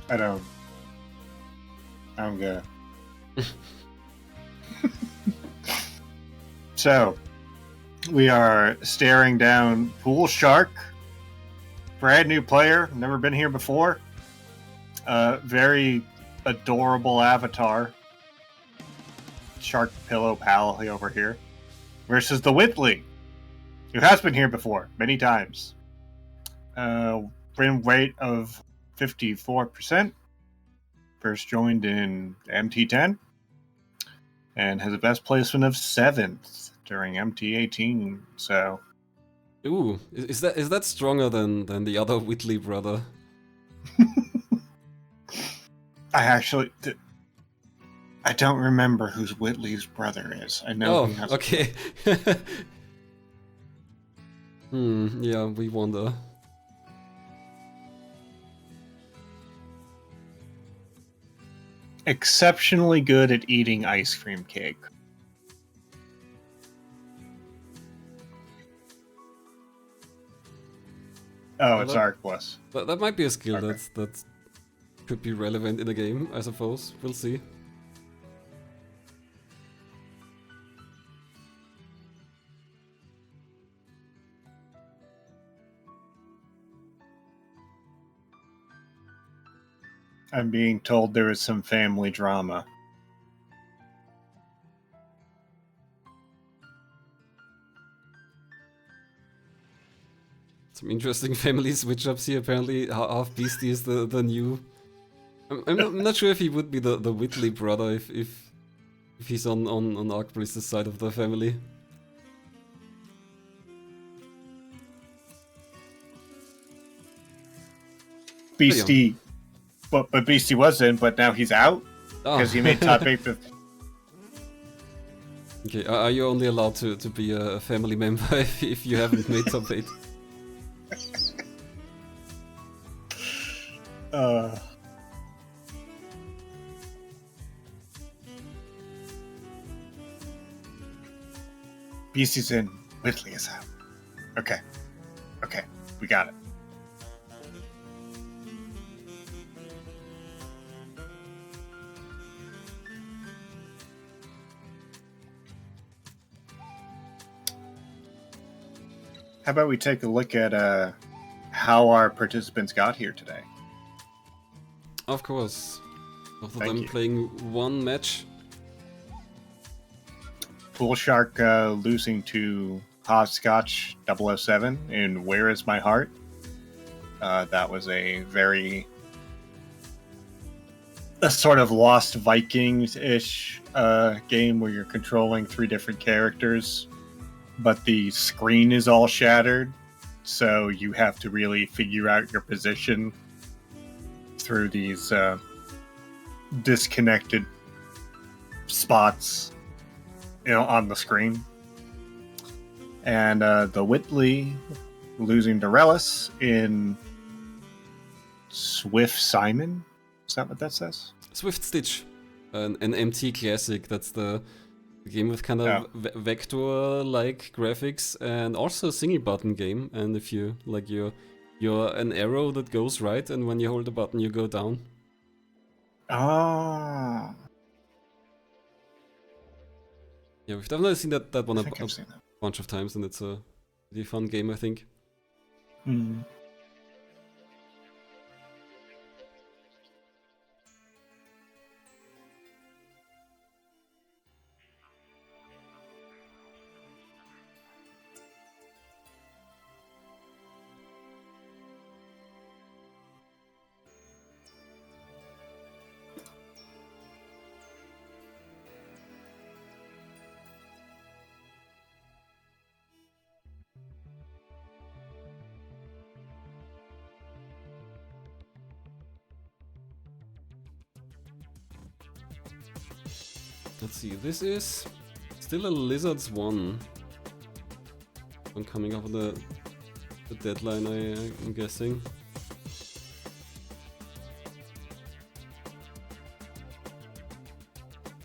I don't. I'm good. So, we are staring down Pool Shark. Brand new player, never been here before. Very adorable avatar. Shark pillow pal over here. Versus TheWhitley, who has been here before, many times. Win rate of 54%. First joined in MT10. And has a best placement of 7th during MT18. So, Ooh, is that stronger than the other Whitley brother? I don't remember who Whitley's brother is. I know he has. Okay. Yeah, we wonder. Exceptionally good at eating ice cream cake. Oh, it's Arc Plus. That might be a skill that could be relevant in a game, I suppose. We'll see. I'm being told there is some family drama. Some interesting family switch-ups here. Apparently, half Beastie is the new... I'm not sure if he would be the Whitley brother if he's on Arc Blizz's side of the family. Beastie, but Beastie was in, but now he's out because he made top 8. Okay, are you only allowed to be a family member if you haven't made top 8? Beastie's in, Whitley is out. Okay, we got it. How about we take a look at how our participants got here today? Of course. Both of them playing one match. Pool Shark losing to Hopscotch 007 in Where Is My Heart? That was a sort of Lost Vikings-ish game where you're controlling 3 different characters, but the screen is all shattered, so you have to really figure out your position through these disconnected spots, on the screen. And TheWhitley losing to Relis in Swift Simon. Is that what that says? Swift Stitch, an MT classic. That's the game with kind of vector-like graphics and also a single button game. And if you like, you're an arrow that goes right, and when you hold the button, you go down. Ah. Yeah, we've definitely seen that one a bunch of times, and it's a pretty fun game, I think. Let's see, this is still a Lizards 1. I'm coming up with the deadline, I'm guessing.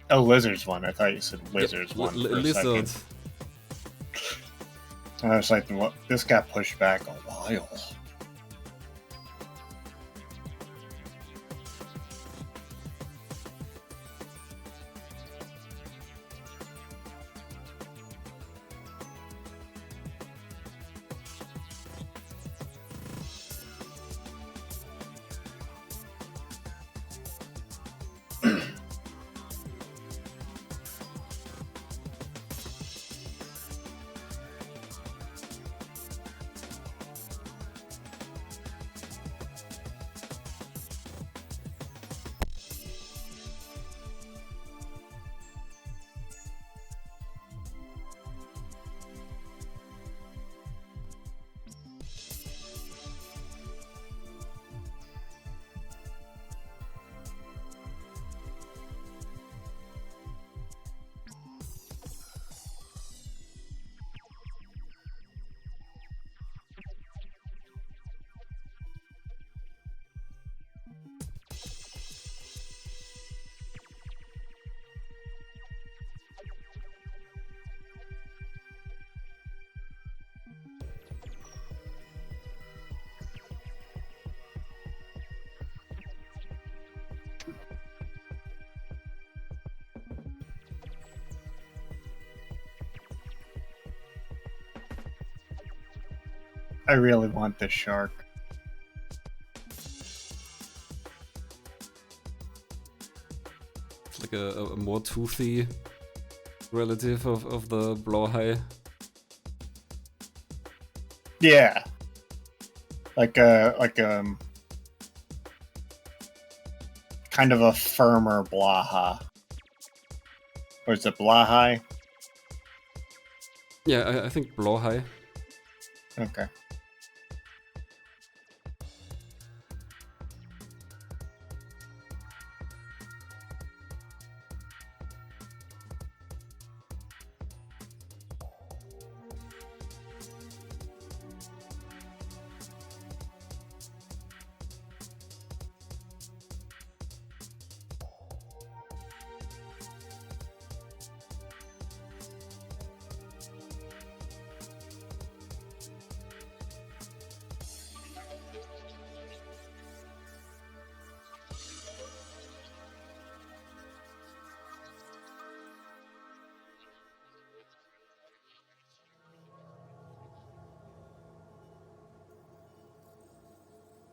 Oh, Lizards 1. I thought you said Lizards 1 for a Lizard. second. I was like, what? This got pushed back a while. I really want this shark. It's like a more toothy relative of the blowhigh. Yeah. Like kind of a firmer blaha. Or is it blahai? Yeah, I think blowhigh. Okay.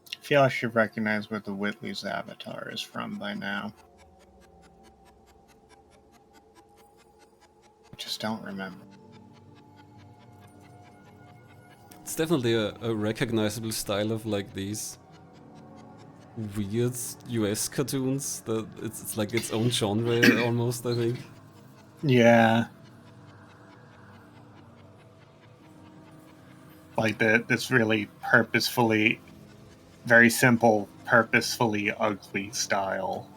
I feel I should recognize where TheWhitley's avatar is from by now. I just don't remember. It's definitely a recognizable style of like these weird US cartoons that it's like its own genre almost, I think. Yeah. Like this really purposefully, very simple, purposefully ugly style.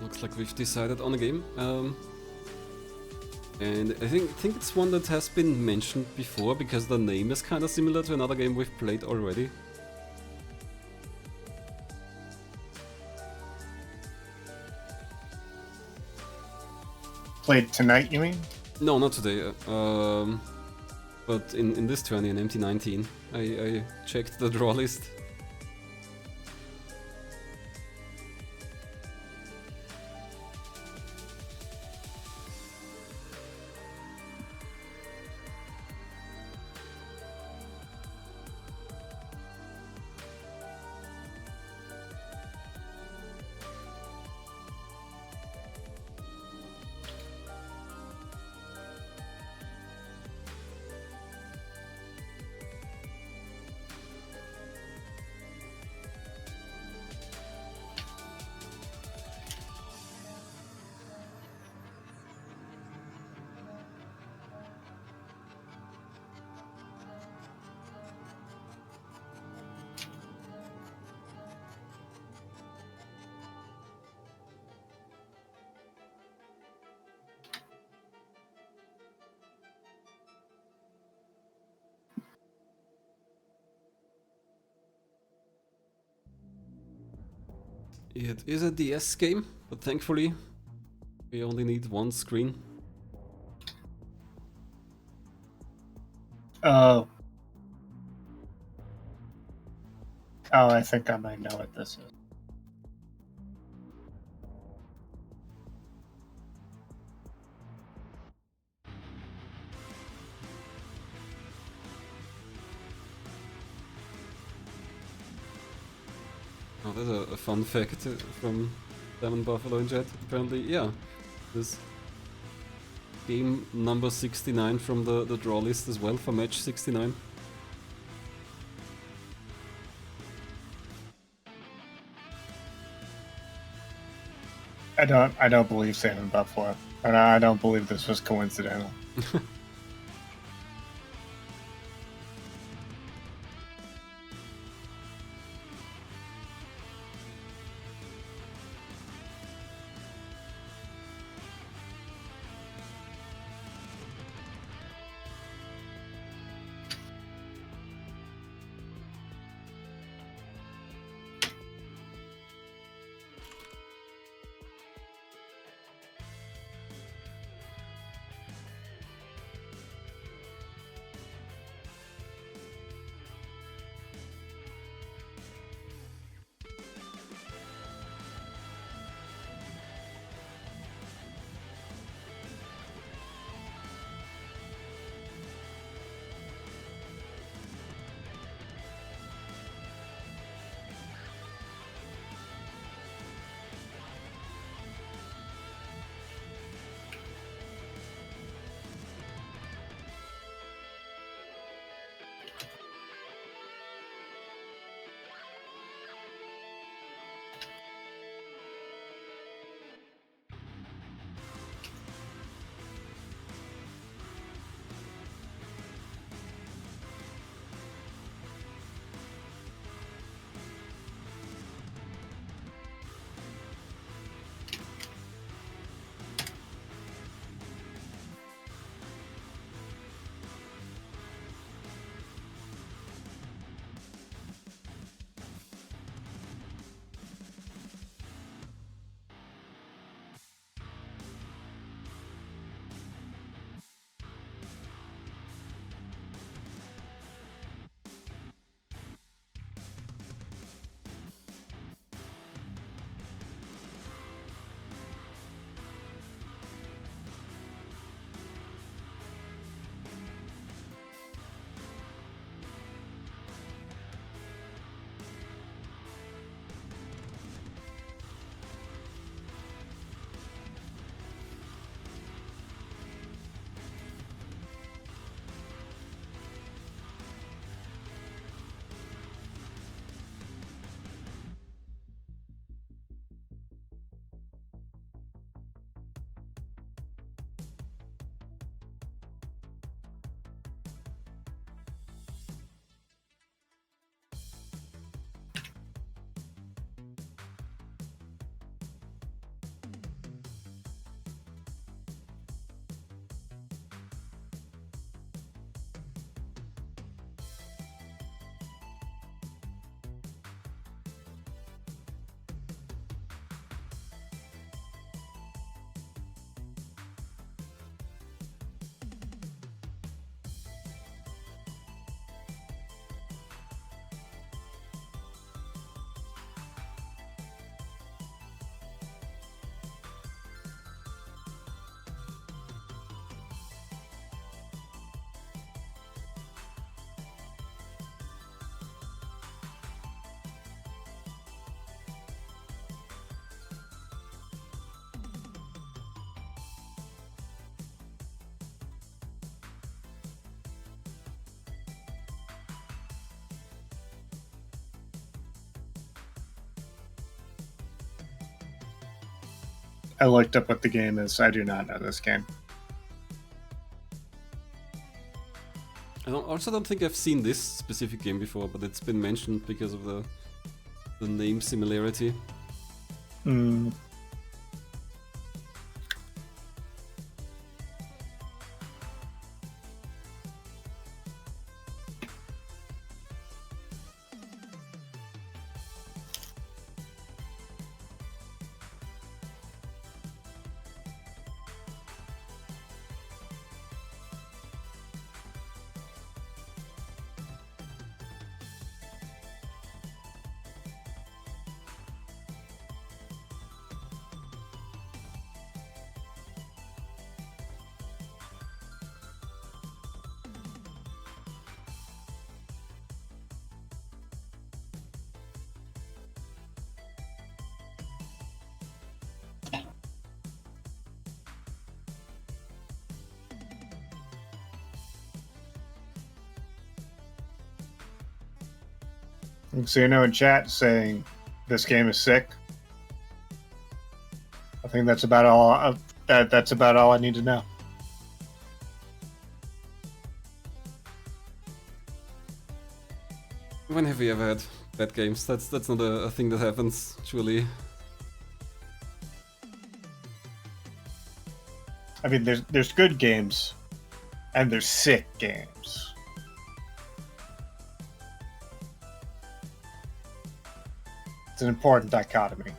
Looks like we've decided on a game. And I think it's one that has been mentioned before because the name is kind of similar to another game we've played already. Played tonight, you mean? No, not today. But in this tourney in MT19, I checked the draw list. It is a DS game, but thankfully we only need one screen. Oh, I think I might know what this is. Oh, there's a fun fact from Diamond Buffalo in chat. Apparently, yeah, this game number 69 from the draw list as well for match 69. I don't believe Salmon Buffalo, and I don't believe this was coincidental. I looked up what the game is. I do not know this game. I also don't think I've seen this specific game before, but it's been mentioned because of the name similarity. Hmm. So in chat saying this game is sick. I think that's about all. That's about all I need to know. When have we ever had bad games? That's not a thing that happens, surely. I mean, there's good games, and there's sick games. It's an important dichotomy.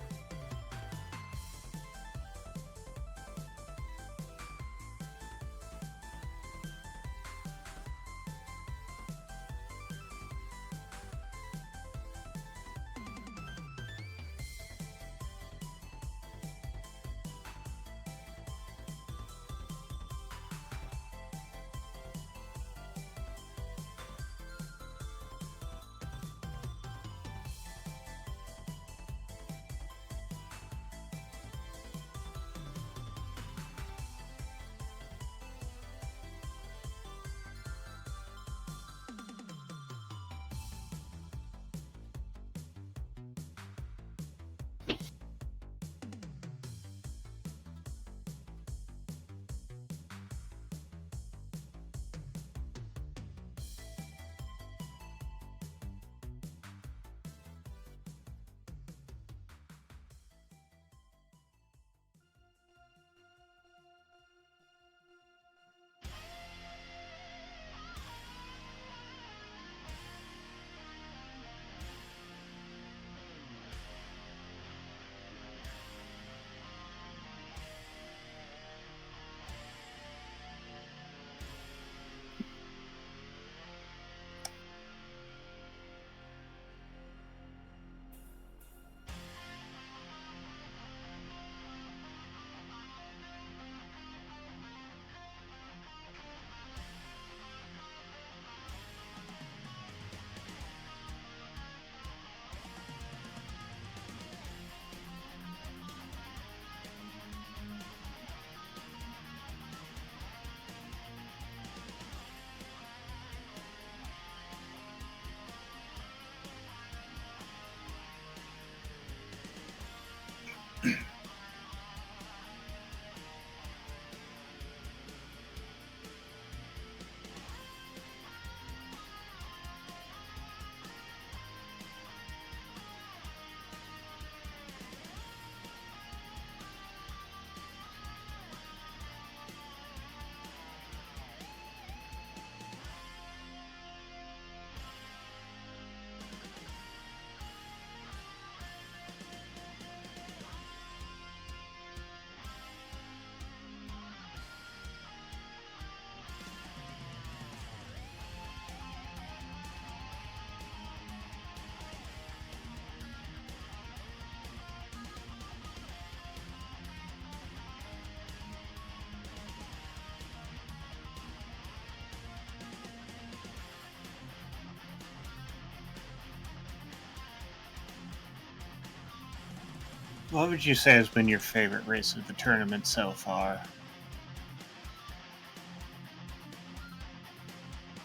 What would you say has been your favorite race of the tournament so far?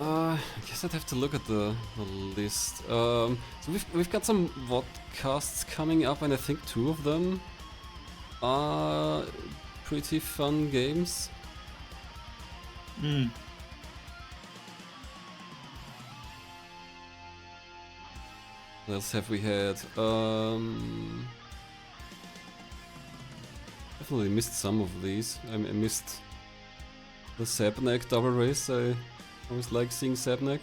I guess I'd have to look at the list. So we've got some vodcasts coming up, and I think 2 of them are pretty fun games. Hmm. What else have we had? Definitely missed some of these. I missed the Sabnek double race. I always like seeing Sabnek.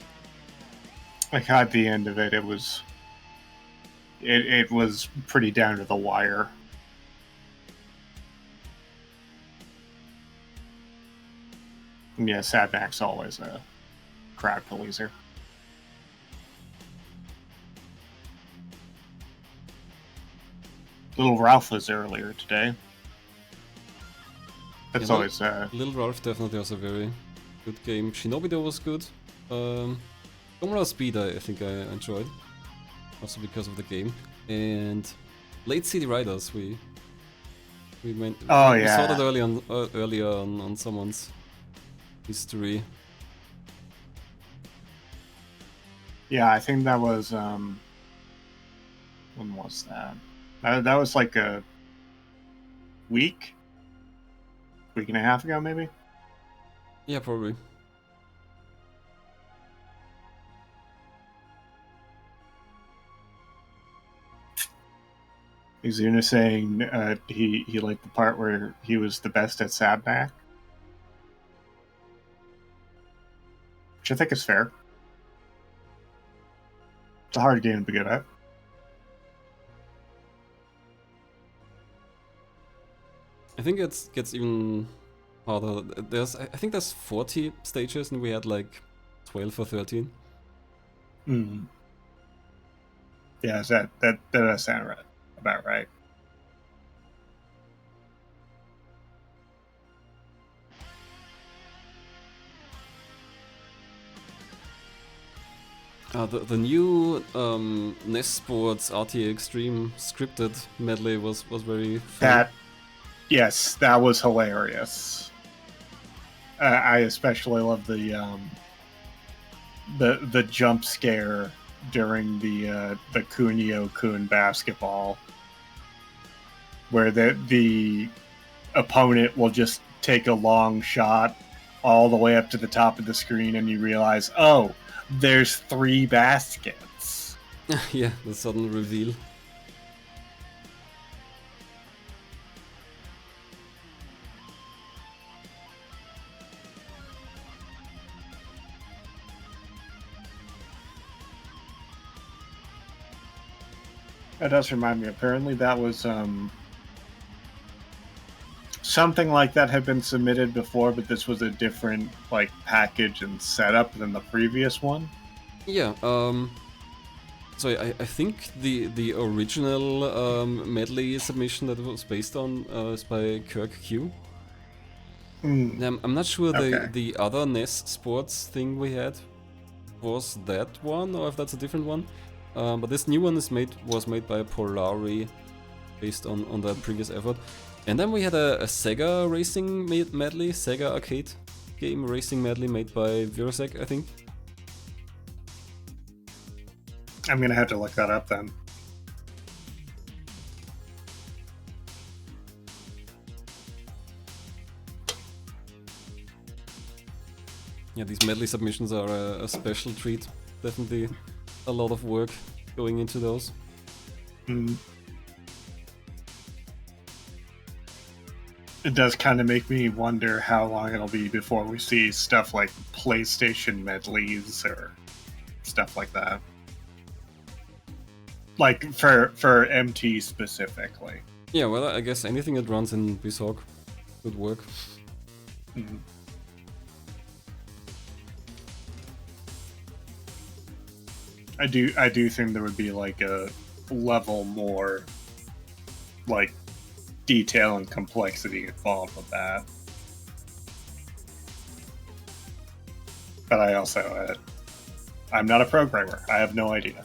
I caught the end of it. It was pretty down to the wire. Yeah, Sabnak's always a crowd pleaser. Little Ralph was earlier today. That's always Little Ralph definitely was a very good game. Shinobi though was good. Gomorrah Speed I think I enjoyed, also because of the game. And Late City Riders we went. Oh we yeah. saw that earlier on someone's history. Yeah, I think that was When was that? That was like a week and a half ago, maybe. Yeah, probably. Izuna saying he liked the part where he was the best at Sabnak, which I think is fair. It's a hard game to be good at. I think it gets even harder. I think there's 40 stages and we had like 12 or 13. Mm. Yeah, that does sound right, about right. The new NES Sports RTA Extreme scripted medley was very fun. Yes, that was hilarious. I especially love the jump scare during the Kunio-kun basketball, where the opponent will just take a long shot all the way up to the top of the screen, and you realize, oh, there's 3 baskets. Yeah, the sudden reveal. That does remind me. Apparently, that was something like that had been submitted before, but this was a different like package and setup than the previous one. Yeah. So I think the original medley submission that it was based on is by Kirk Q. I'm not sure the other NES Sports thing we had was that one or if that's a different one. But this new one was made by Polari, based on that previous effort. And then we had a Sega racing medley, Sega arcade game racing medley made by Virosek, I think. I'm gonna have to look that up then. Yeah, these medley submissions are a special treat. Definitely a lot of work going into those. It does kind of make me wonder how long it'll be before we see stuff like PlayStation medleys or stuff like that. Like for MT specifically. Yeah, well, I guess anything that runs in BSOG would work. Mm-hmm. I do think there would be like a level more like detail and complexity involved with that. But I also I'm not a programmer. I have no idea.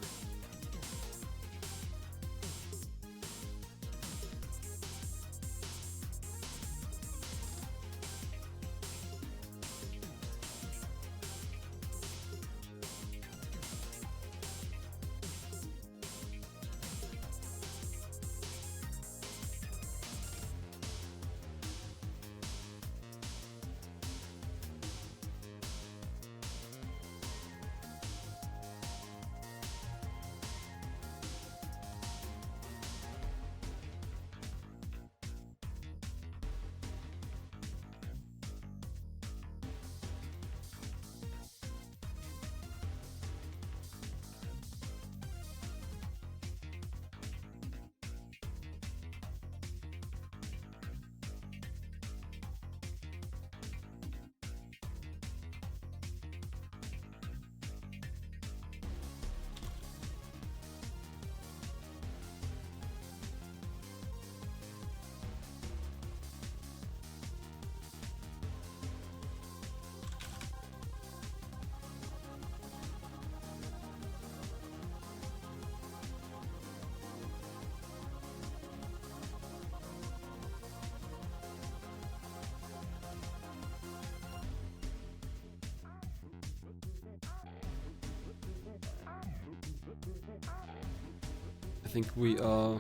I think we are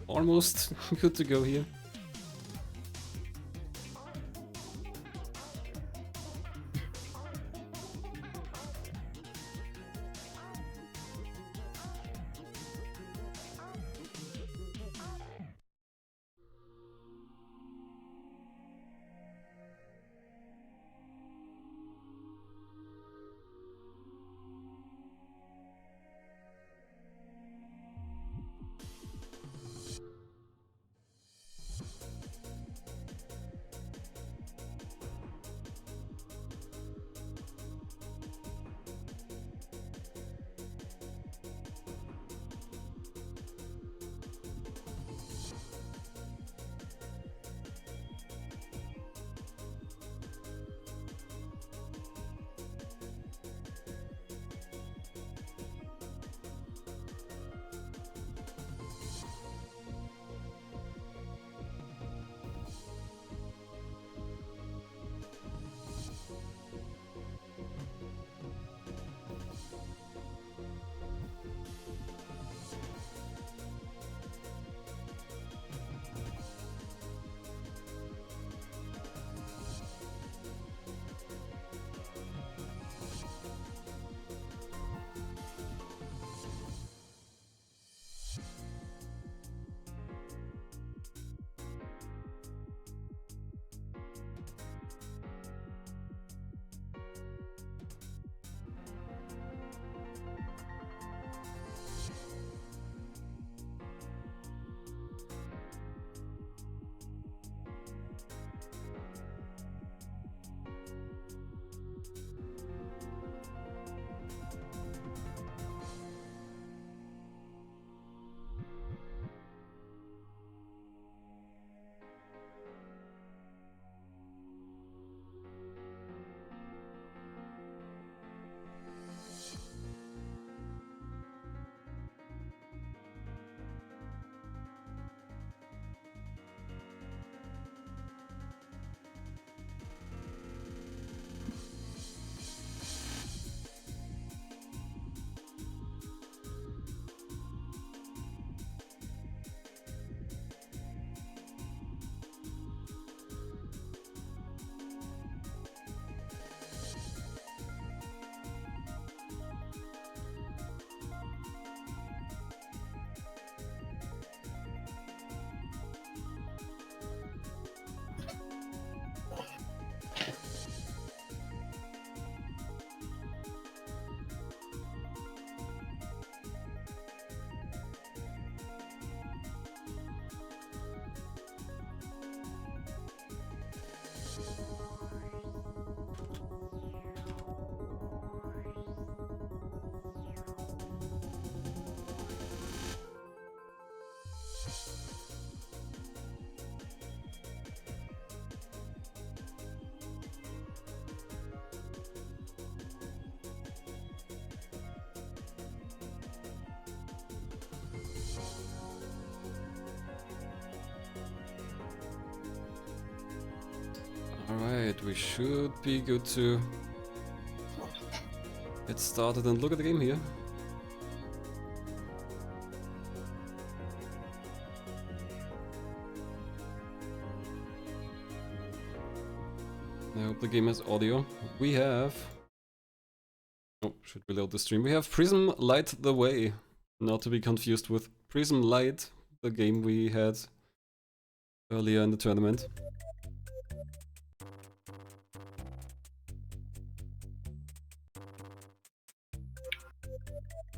almost good to go here. Alright, we should be good to get started and look at the game here. I hope the game has audio. We have... Oh, should reload the stream. We have Prism Light the Way. Not to be confused with Prism Light, the game we had earlier in the tournament.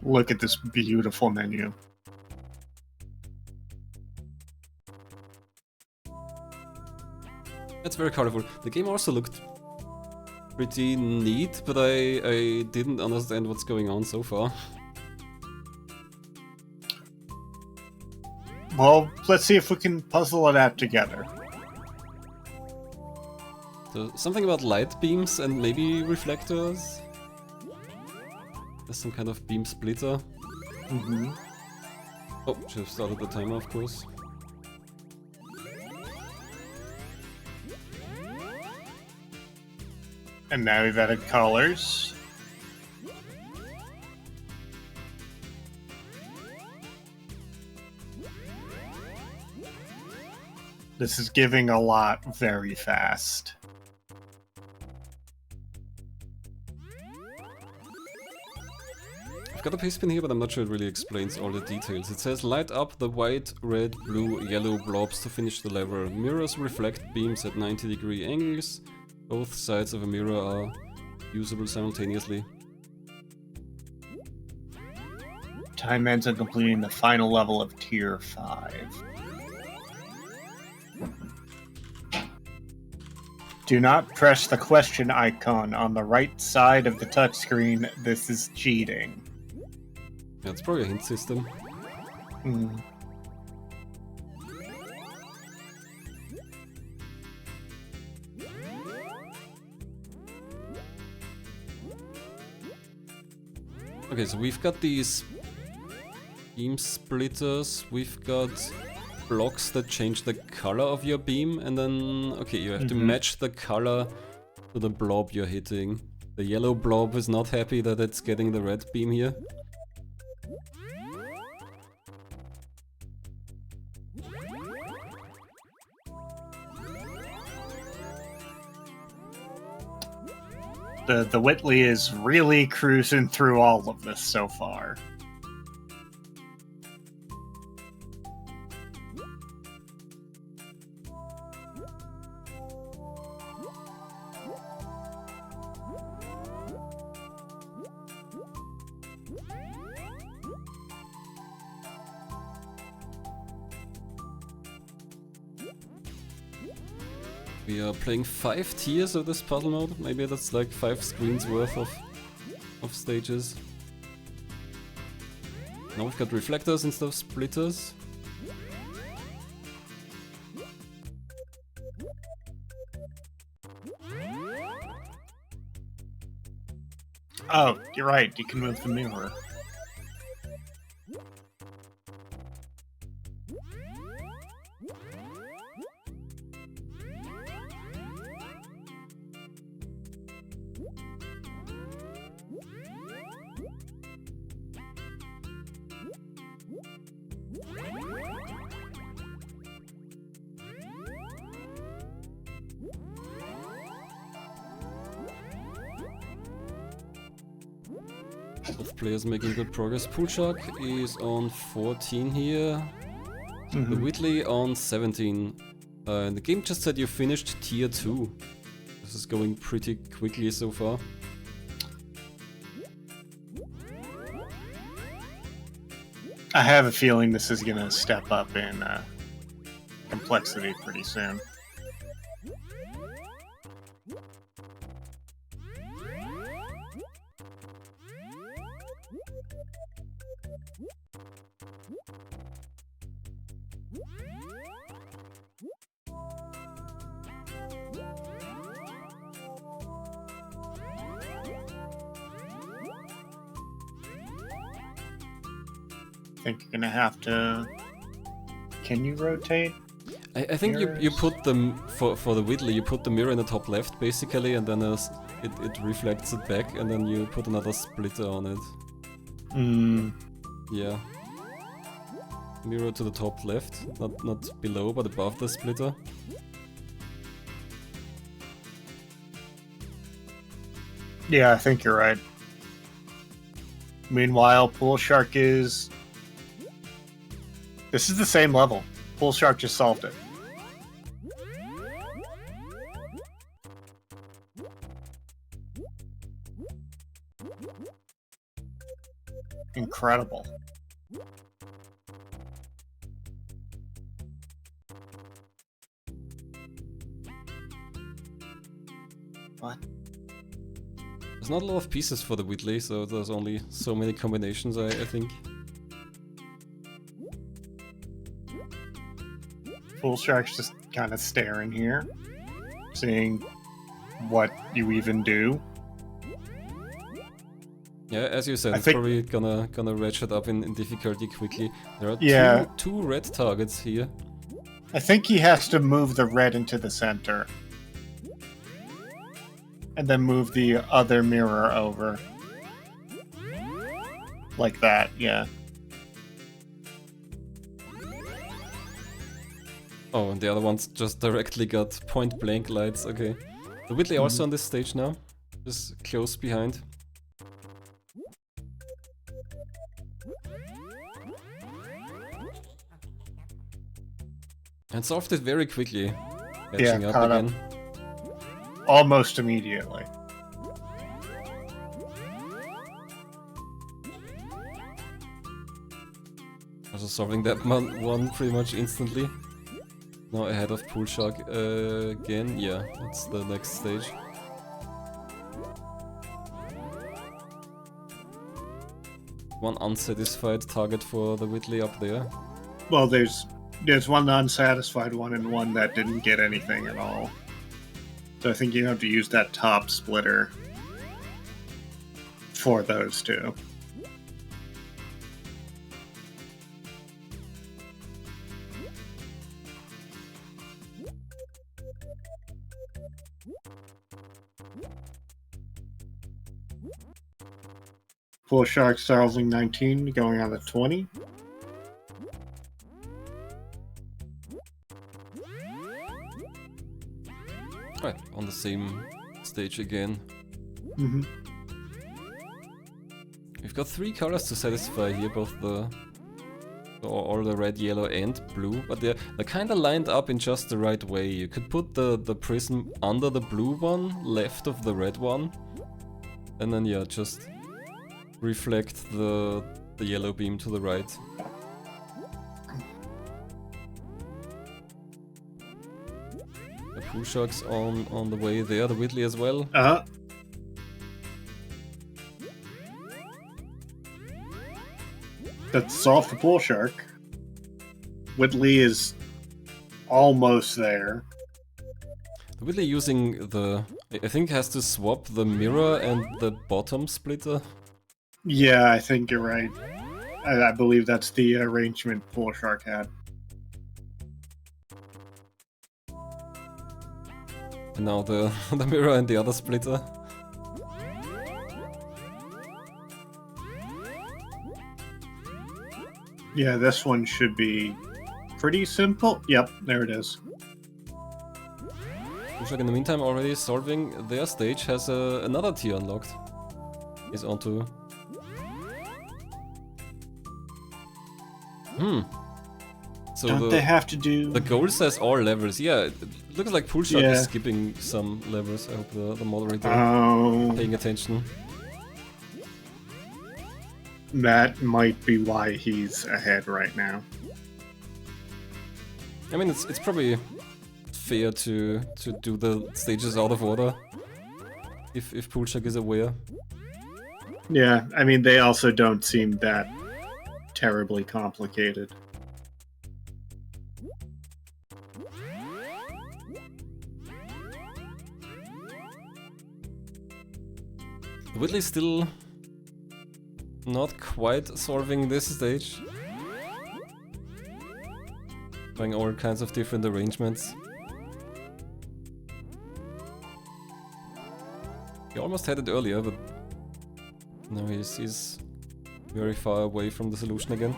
Look at this beautiful menu. It's very colorful. The game also looked pretty neat, but I didn't understand what's going on so far. Well, let's see if we can puzzle it out together. So, something about light beams and maybe reflectors? There's some kind of beam splitter. Mm-hmm. Oh, should have started the timer, of course. And now we've added colors. This is giving a lot very fast. I've got a paste pin here, but I'm not sure it really explains all the details. It says light up the white, red, blue, yellow blobs to finish the lever. Mirrors reflect beams at 90-degree angles. Both sides of a mirror are usable simultaneously. Time ends on completing the final level of Tier 5. Do not press the question icon on the right side of the touchscreen. This is cheating. Yeah, it's probably a hint system. Okay, so we've got these beam splitters, we've got blocks that change the color of your beam, and then, okay, you have to match the color to the blob you're hitting. The yellow blob is not happy that it's getting the red beam here. The Whitley is really cruising through all of this so far. We are playing 5 tiers of this puzzle mode. Maybe that's like 5 screens worth of stages. Now we've got reflectors instead of splitters. Oh, you're right. You can move the mirror. Both players making good progress. Pool Shark is on 14 here. TheWhitley on 17. The game just said you finished tier 2. This is going pretty quickly so far. I have a feeling this is gonna step up in complexity pretty soon. I think you're gonna have to... Can you rotate? I think you put them, for the Whitley, you put the mirror in the top left basically, and then it reflects it back, and then you put another splitter on it. Yeah. Mirror to the top left, not below but above the splitter. Yeah, I think you're right. Meanwhile, Pool Shark is... This is the same level. Pool Shark just solved it. Incredible. What? There's not a lot of pieces for the Whitley, so there's only so many combinations, I think. Pool Shark's just kind of staring here, seeing what you even do. Yeah, as you said, it's probably gonna ratchet up in difficulty quickly. There are two red targets here. I think he has to move the red into the center. And then move the other mirror over. Like that, yeah. Oh, and the other ones just directly got point blank lights. Okay. TheWhitley also on this stage now, just close behind. And solved it very quickly. Catching up again. Almost immediately. Also solving that one pretty much instantly. Now ahead of Pool Shark again. Yeah, that's the next stage. One unsatisfied target for TheWhitley up there. Well, there's one unsatisfied one and one that didn't get anything at all. So I think you have to use that top splitter for those two. Pool Shark solving 19, going on to 20. Right, on the same stage again. We've got 3 colors to satisfy here, both all the red, yellow and blue, but they're kinda lined up in just the right way. You could put the prism under the blue one, left of the red one, and then yeah, just reflect the yellow beam to the right. The Pool Shark's on the way there, TheWhitley as well. That's off the Pool Shark. Whitley is almost there. TheWhitley using I think has to swap the mirror and the bottom splitter. Yeah, I think you're right. I believe that's the arrangement Pool Shark had. And now the mirror and the other splitter. Yeah, this one should be pretty simple. Yep, there it is. Pool Shark in the meantime already solving their stage, has another tier unlocked. He's onto... So don't they have to do... The goal says all levels. Yeah, it looks like Pool Shark is skipping some levels. I hope the moderator paying attention. That might be why he's ahead right now. I mean, it's probably fair to do the stages out of order, if Pool Shark is aware. Yeah, I mean, they also don't seem that terribly complicated. TheWhitley still not quite solving this stage. Trying all kinds of different arrangements. He almost had it earlier, but now he's very far away from the solution again.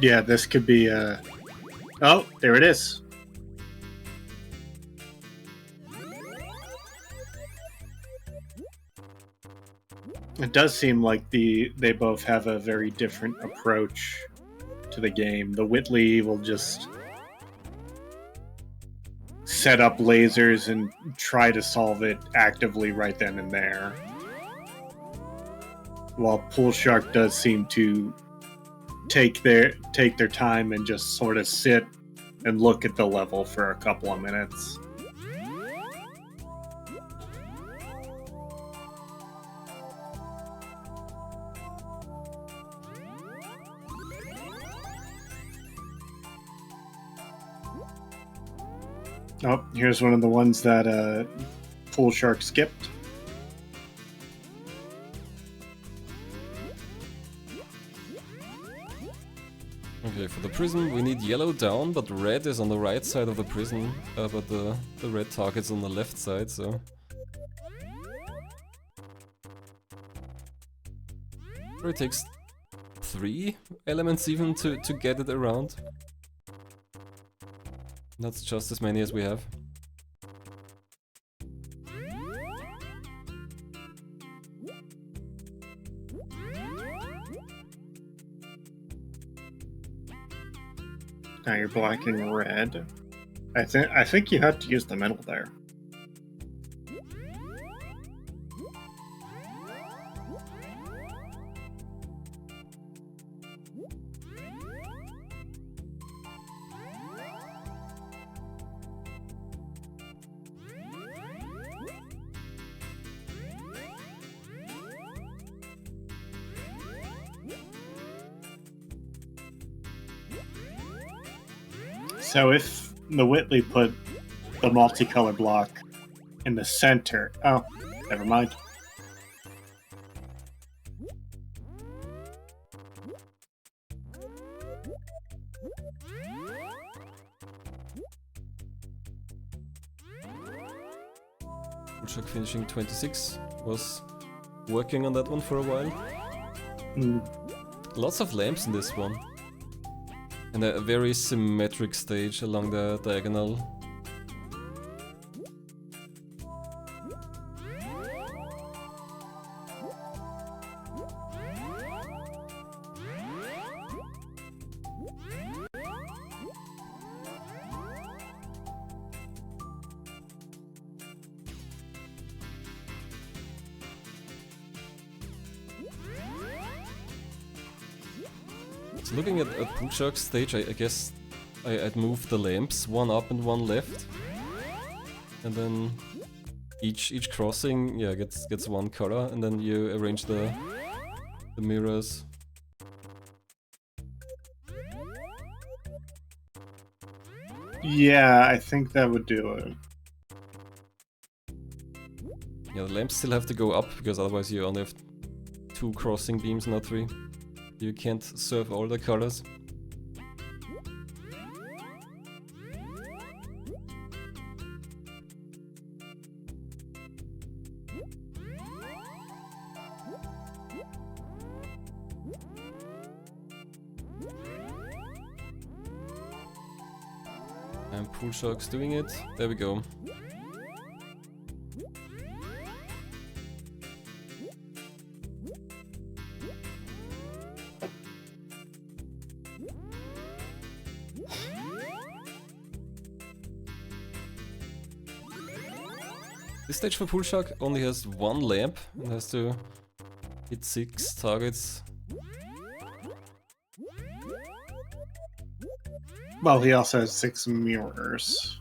Yeah, this could be oh, there it is. It does seem like they both have a very different approach to the game. TheWhitley will just set up lasers and try to solve it actively right then and there. While Pool Shark does seem to take their time and just sort of sit and look at the level for a couple of minutes. Oh, here's one of the ones that Pool Shark skipped. Okay, for the prism, we need yellow down, but red is on the right side of the prism, but the red target's on the left side, so... It takes 3 elements even to get it around. That's just as many as we have. Now you're blocking red. I think you have to use the middle there. So if TheWhitley put the multicolor block in the center... Oh, never mind. Chuck finishing 26, was working on that one for a while. Lots of lamps in this one. And a very symmetric stage along the diagonal. So looking at Pushak's stage, I guess I'd move the lamps, one up and one left. And then each crossing, yeah, gets one color, and then you arrange the mirrors. Yeah, I think that would do it. Yeah, the lamps still have to go up, because otherwise you only have 2 crossing beams, not 3. You can't serve all the colors. And Pushak's doing it. There we go. This stage for Pushak only has 1 lamp and has to hit 6 targets. Well, he also has 6 mirrors.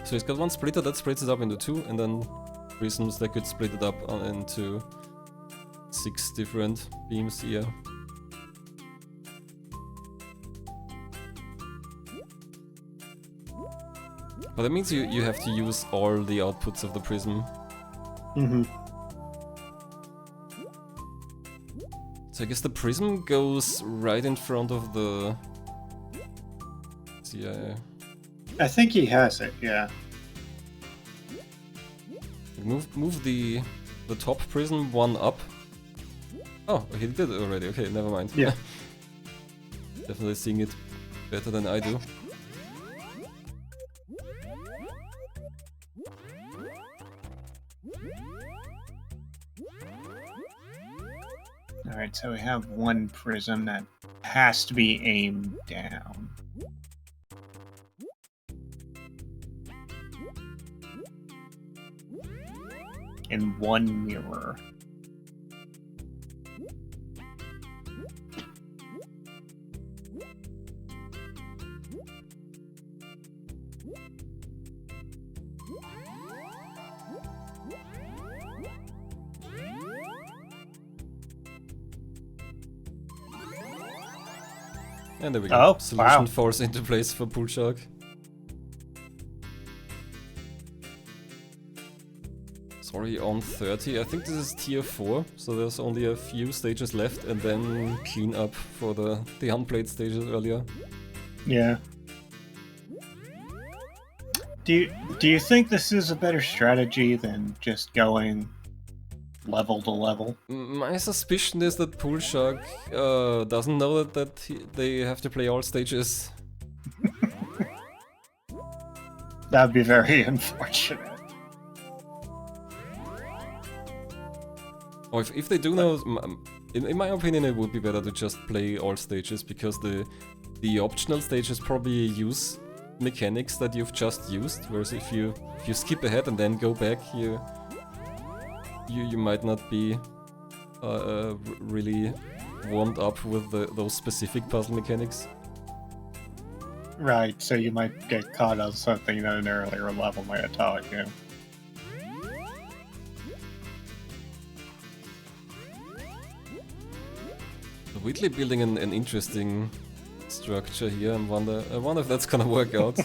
So he's got 1 splitter that splits it up into 2, and then prisms that could split it up into 6 different beams here. But that means you have to use all the outputs of the prism. So I guess the prism goes right in front of the... Yeah. I think he has it, yeah. Move the top prism 1 up. Oh, he did it already. Okay, never mind. Yeah. Definitely seeing it better than I do. Alright, so we have 1 prism that has to be aimed down. In 1 mirror. And there we go. Oh, Solution wow. falls into place for Pushak. Sorry, on 30. I think this is tier 4, so there's only a few stages left, and then clean up for the unplayed stages earlier. Yeah. Do you think this is a better strategy than just going level to level? My suspicion is that Pool Shark doesn't know that they have to play all stages. That'd be very unfortunate. Or if they do know, in my opinion, it would be better to just play all stages, because the optional stages probably use mechanics that you've just used. Whereas if you skip ahead and then go back, you might not be really warmed up with those specific puzzle mechanics. Right, so you might get caught on something that an earlier level might have taught you. TheWhitley building an interesting structure here. I wonder if that's gonna work out.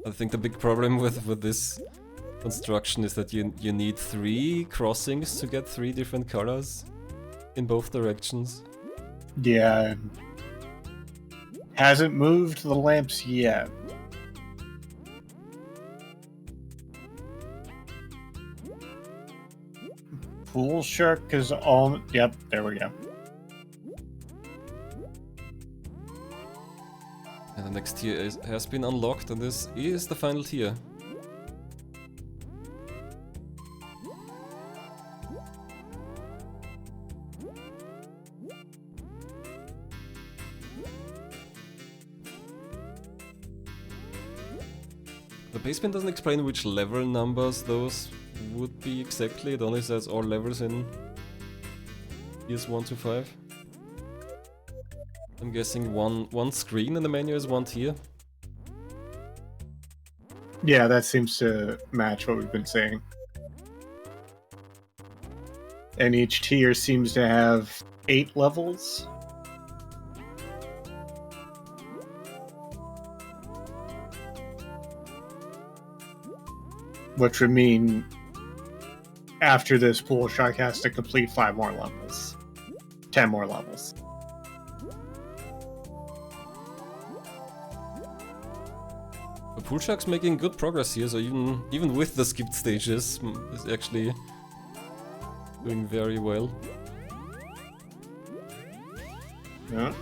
I think the big problem with this construction is that you need 3 crossings to get 3 different colors in both directions. Yeah. Hasn't moved the lamps yet. Pool Shark is all... Yep, there we go. And the next tier has been unlocked, and this is the final tier. The basement doesn't explain which level numbers those would be exactly. It only says all levels in tiers 1 to 5. I'm guessing one screen in the menu is 1 tier. Yeah, that seems to match what we've been saying. And each tier seems to have 8 levels. Which would mean after this, Pool Shark has to complete 5 more levels. 10 more levels. The Pool Shark's making good progress here, so even with the skipped stages, is actually doing very well. Yeah.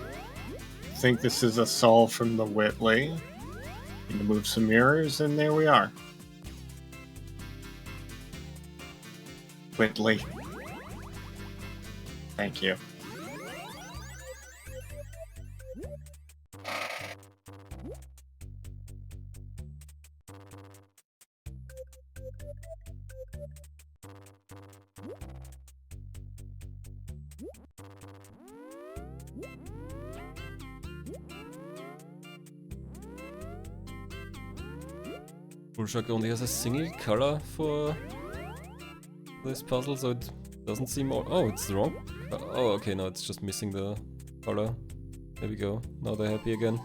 I think this is a solve from TheWhitley. Need to move some mirrors, and there we are. Whitley. Thank you. Pool Shark only has a single color for this puzzle, so it doesn't seem... Oh, it's the wrong... Oh, okay, no, it's just missing the color. There we go. Now they're happy again.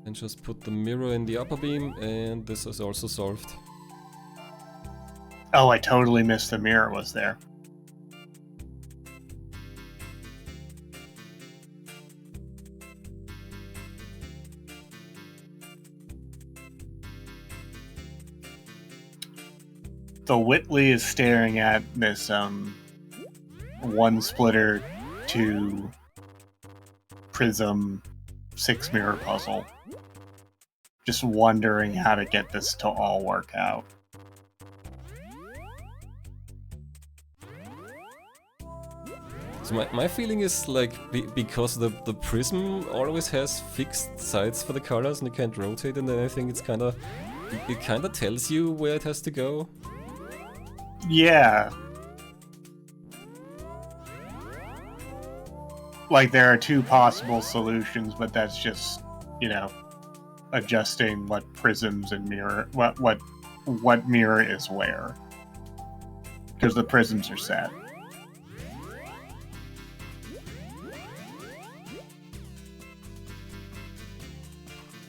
And just put the mirror in the upper beam, and this is also solved. Oh, I totally missed the mirror was there. TheWhitley is staring at this 1 splitter 2 Prism 6 mirror puzzle. Just wondering how to get this to all work out. So my feeling is like, because the prism always has fixed sides for the colors and you can't rotate, and then I think it's kinda... It kinda tells you where it has to go. Yeah. Like, there are 2 possible solutions, but that's just, you know, adjusting what prisms and mirror... What mirror is where. Because the prisms are set.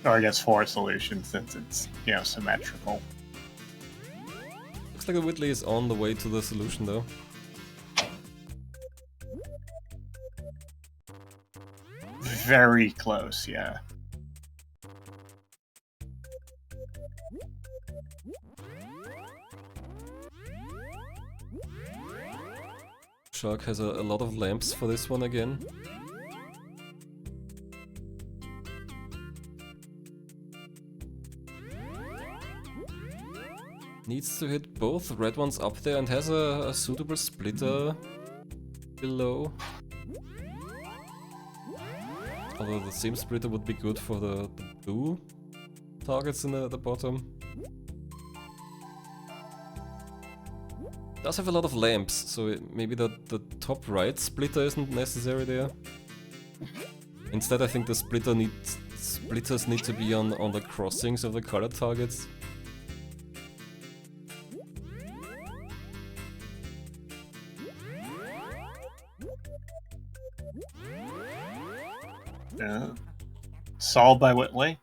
Or I guess 4 solutions since it's, symmetrical. Looks like the Whitley is on the way to the solution though. Very close, yeah. Shark has a lot of lamps for this one again. Needs to hit both red ones up there and has a suitable splitter below. Although the same splitter would be good for the blue targets in the bottom. Does have a lot of lamps, so maybe the top right splitter isn't necessary there. Instead, I think the splitters need to be on the crossings of the colored targets. Yeah. Solved by Whitley.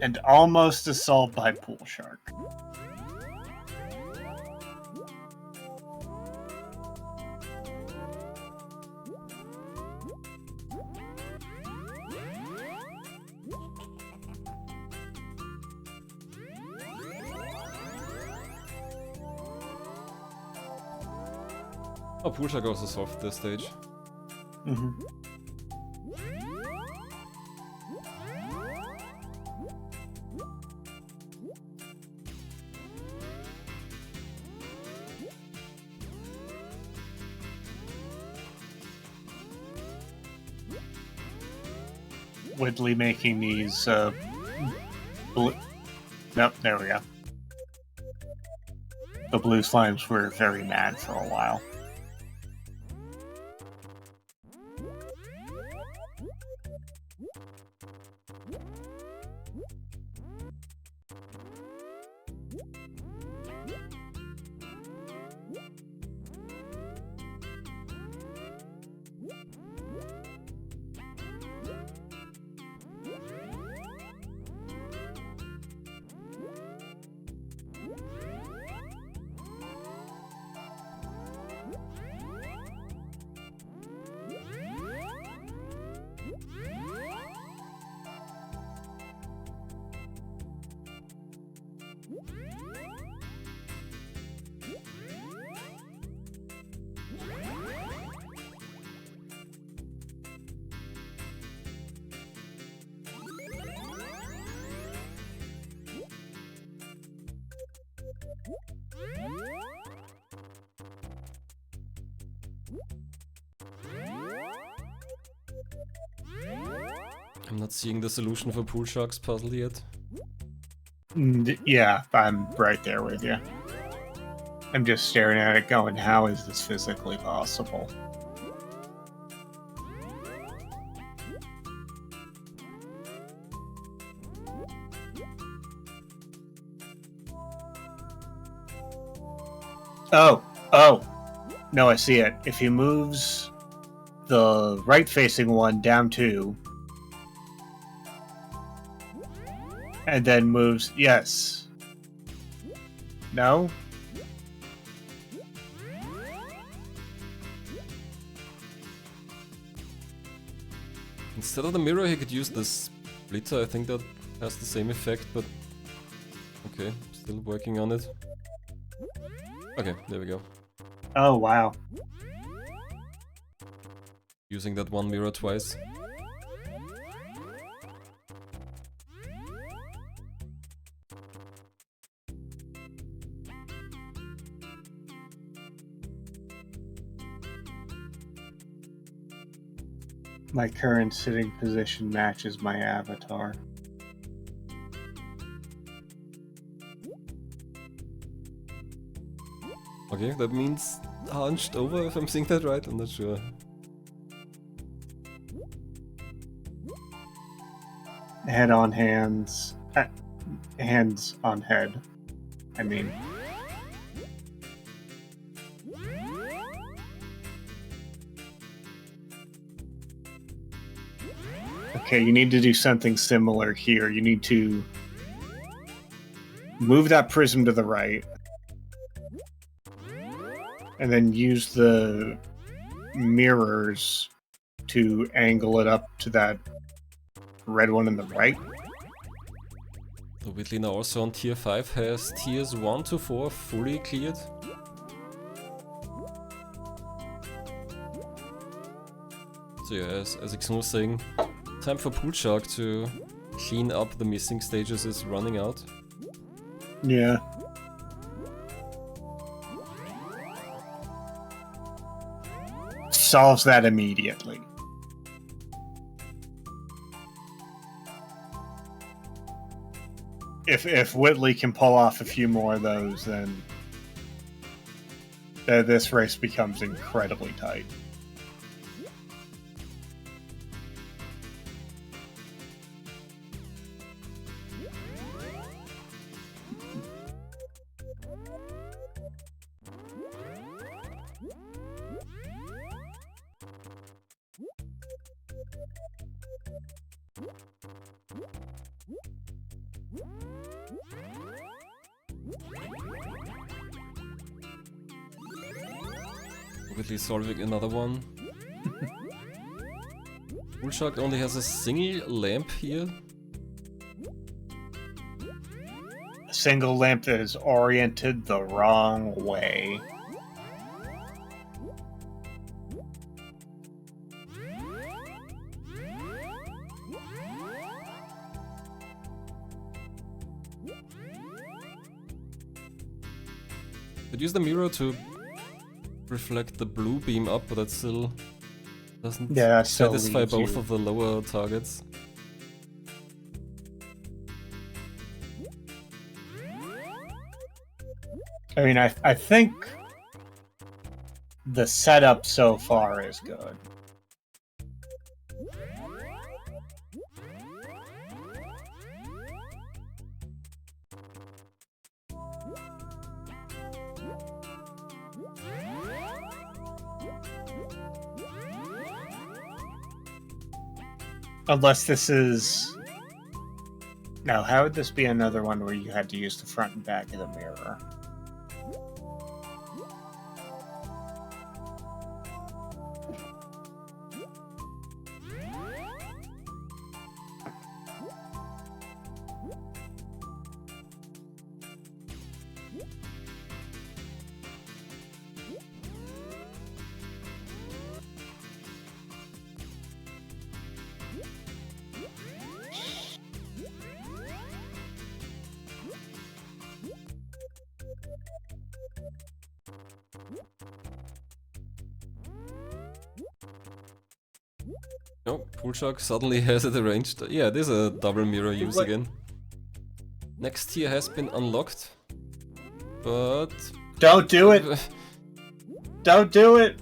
And almost a solved by Pool Shark. Oh, Pool Shark also solved this stage. Mm-hmm. Whitley making these blue. Nope, there we go. The blue slimes were very mad for a while. I'm not seeing the solution for Pool Shark's puzzle yet. Yeah, I'm right there with you. I'm just staring at it going, how is this physically possible? Oh! No, I see it. If he moves the right-facing one down 2, and then moves... Yes. No? Instead of the mirror, he could use the splitter. I think that has the same effect, but... Okay, still working on it. Okay, there we go. Oh, wow. Using that one mirror twice. My current sitting position matches my avatar. Okay, that means hunched over, if I'm seeing that right, I'm not sure. Head on hands. Hands on head. I mean. Okay, you need to do something similar here. You need to move that prism to the right, and then use the mirrors to angle it up to that red one in the right. TheWhitley now also on tier 5 has tiers 1 to 4 fully cleared. So yeah, as Ixon was saying, time for Pool Shark to clean up the missing stages is running out. Yeah. Solves that immediately. If Whitley can pull off a few more of those, then this race becomes incredibly tight. Whitley solving another one. Pool Shark only has a single lamp here. A single lamp that is oriented the wrong way. Could use the mirror to reflect the blue beam up, but that still doesn't satisfy both of the lower targets. I mean, I think the setup so far is good. Unless this is... Now, how would this be another one where you had to use the front and back of the mirror? Oh, Pool Shark suddenly has it arranged. Yeah, there's a double mirror use again. Next tier has been unlocked, but... Don't do it! Don't do it!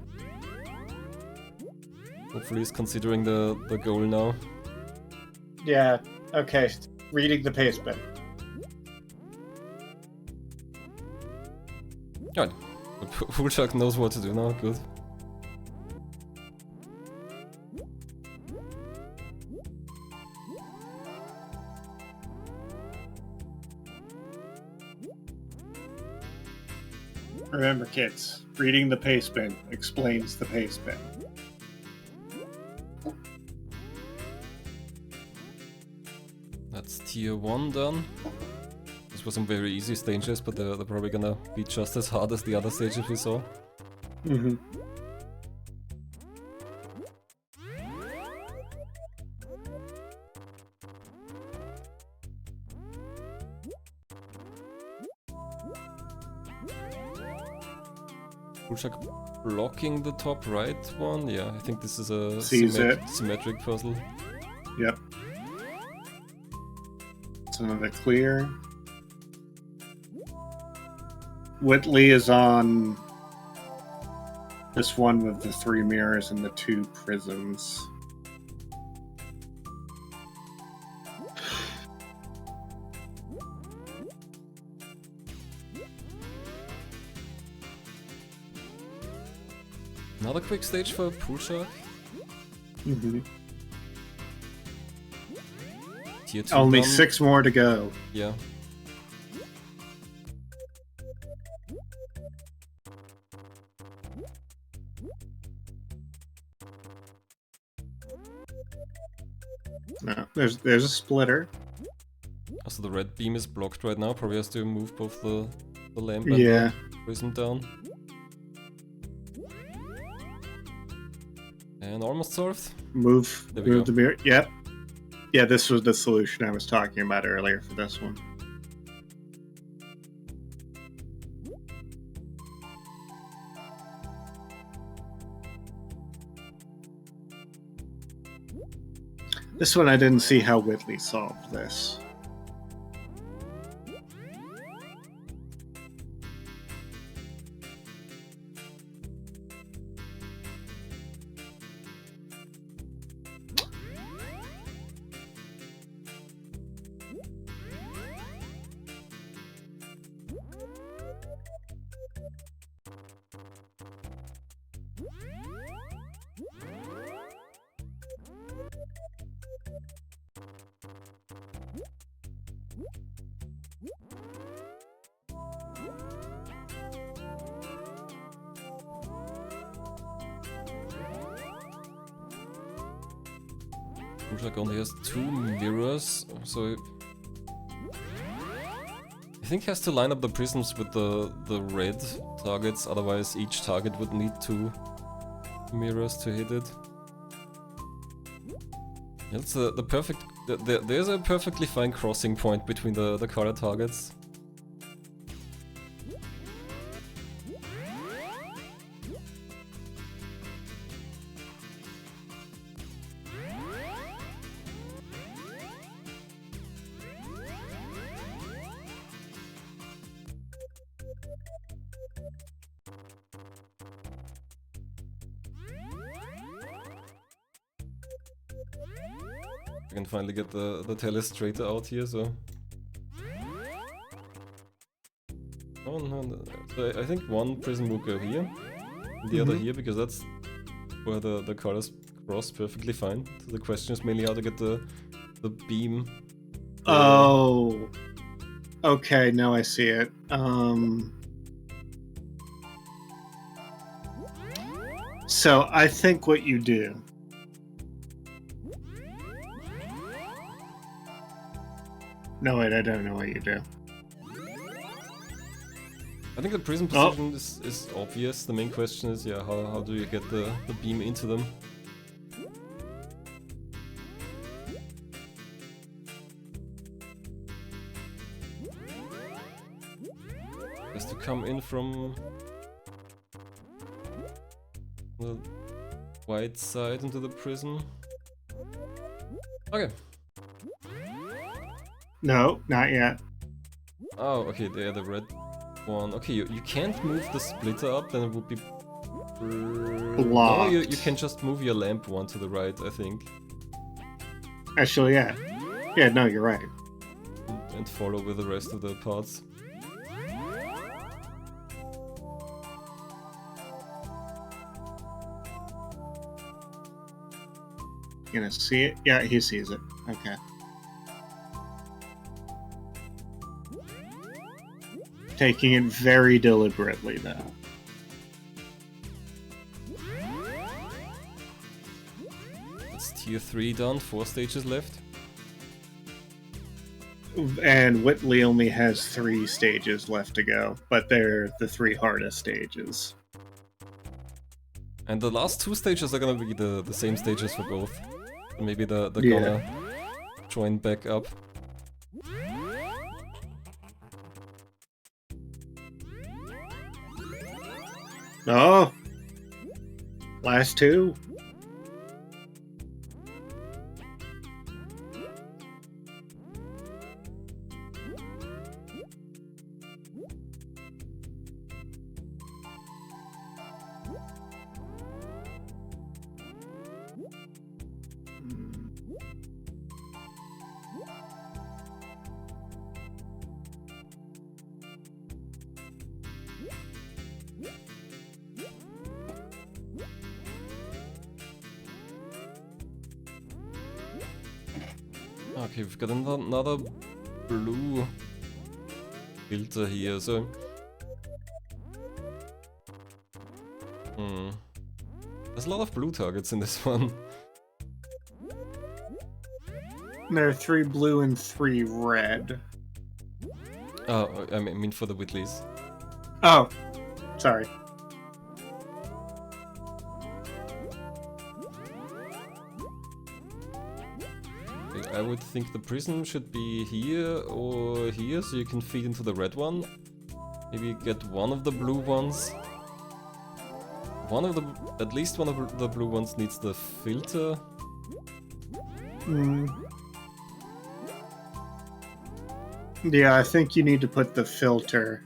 Hopefully he's considering the goal now. Yeah, okay. Reading the pace bit. Good. Pool Shark knows what to do now, good. Remember, kids, reading the pace bin explains the pace bin. That's tier 1 done. This was some very easy stages, but they're probably gonna be just as hard as the other stages we saw. Mm-hmm. Pool Shark blocking the top right one. Yeah, I think this is a symmetric puzzle. Yep. It's another clear. Whitley is on this one with the 3 mirrors and the 2 prisms. Another quick stage for Pool Shark. Mm-hmm. tier 2 Only done. 6 more to go. Yeah. No, there's a splitter. Also the red beam is blocked right now. Probably has to move both the lamp and Yeah. the prism down. And almost solved. Move There we go. the mirror. Yep. Yeah, this was the solution I was talking about earlier for this one. This one I didn't see how Whitley solved this. Like only has 2 mirrors, so I think he has to line up the prisms with the red targets, otherwise each target would need 2 mirrors to hit it. It's the perfect... There's a perfectly fine crossing point between the color targets. I can finally get the telestrator out here, so... Oh no, so I think one prism will go here, and the other here, because that's where the colors cross perfectly fine. So the question is mainly how to get the beam. Oh, okay, now I see it. So I think what you do... No, wait, I don't know what you do. I think the prism position is obvious. The main question is, yeah, how do you get the beam into them? Has to come in from the white side into the prism. Okay. No, not yet. Oh, okay, they're the red one. Okay, you can't move the splitter up, then it would be... Blocked. No, you can just move your lamp one to the right, I think. Actually, yeah. Yeah, no, you're right. And follow with the rest of the parts. You gonna see it? Yeah, he sees it. Okay. Taking it very deliberately, though. It's tier 3 done, 4 stages left. And Whitley only has 3 stages left to go, but they're the 3 hardest stages. And the last 2 stages are gonna be the same stages for both. Maybe they're Yeah. gonna join back up. Oh! Last 2. Okay, we've got another blue filter here, so... There's a lot of blue targets in this one. There are 3 blue and 3 red. Oh, I mean for the Whitleys. Oh, sorry. I would think the prism should be here or here, so you can feed into the red one. Maybe get one of the blue ones. At least one of the blue ones needs the filter. Yeah, I think you need to put the filter.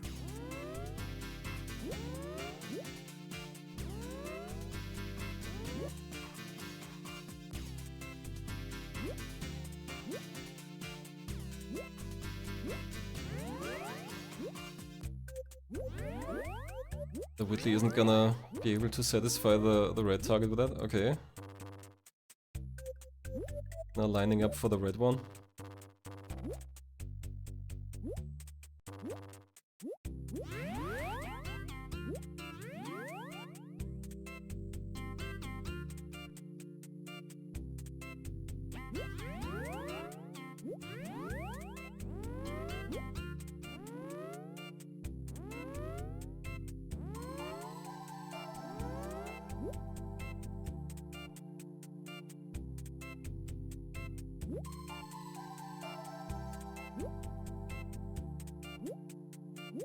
The Whitley isn't gonna be able to satisfy the red target with that? Okay. Now lining up for the red one.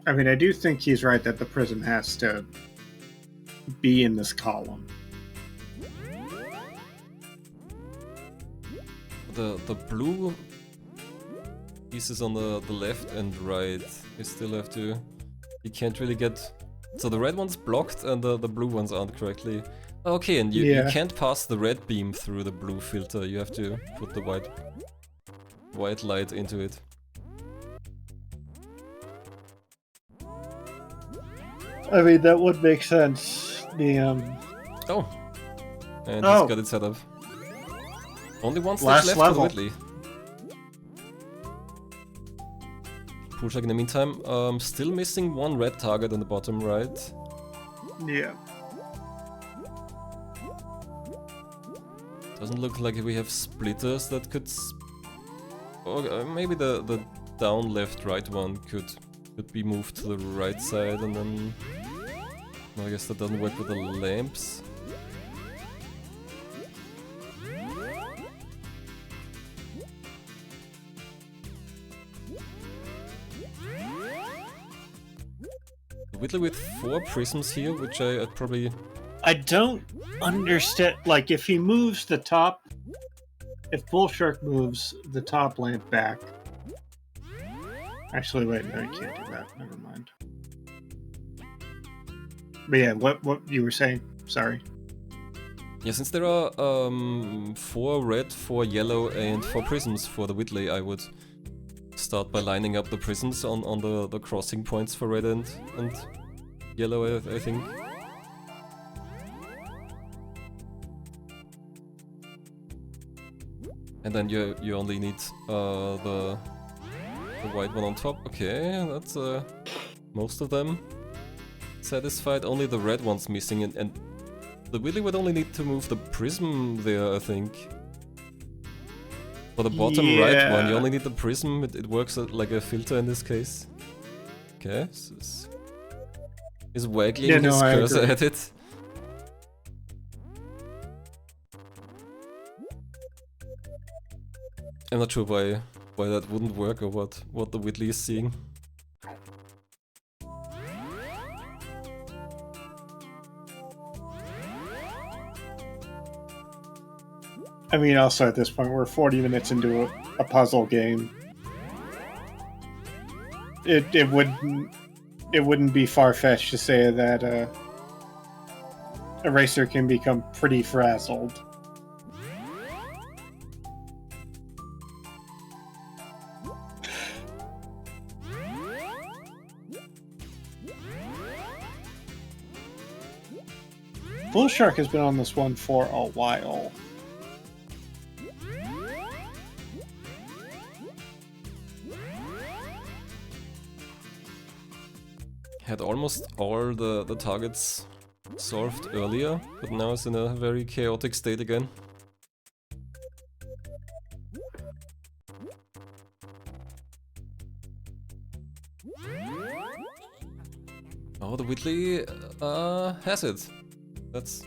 I mean, I do think he's right that the prism has to be in this column. The blue pieces on the left and right, you still have to... You can't really get... So the red one's blocked and the blue ones aren't correctly... Okay, and you can't pass the red beam through the blue filter, you have to put the white light into it. I mean, that would make sense. Oh! And he's got it set up. Only one stage left for the Whitley. Pushak in the meantime, still missing one red target on the bottom right. Yeah. Doesn't look like we have splitters that could... Or maybe the down left right one could be moved to the right side and then... No, I guess that doesn't work with the lamps. Whitley with 4 prisms here, which I'd probably... I don't understand, like, if he moves the top... If Bull Shark moves the top lamp back... Actually, wait, no, you can't do that. Never mind. But yeah, what you were saying? Sorry. Yeah, since there are 4 red, 4 yellow, and 4 prisms for the Whitley, I would start by lining up the prisms on the crossing points for red and yellow, I think. And then you only need the white one on top. Okay, that's most of them satisfied. Only the red one's missing, and the Whitley would only need to move the prism there, I think. For the bottom right one, you only need the prism. It works like a filter in this case. Okay, he's waggling his cursor at it. I'm not sure why that wouldn't work or what the Whitley is seeing. I mean, also at this point, we're 40 minutes into a puzzle game. It wouldn't be far-fetched to say that a racer can become pretty frazzled. Bull Shark has been on this one for a while. had almost all the targets solved earlier, but now it's in a very chaotic state again. Oh, the Whitley has it. That's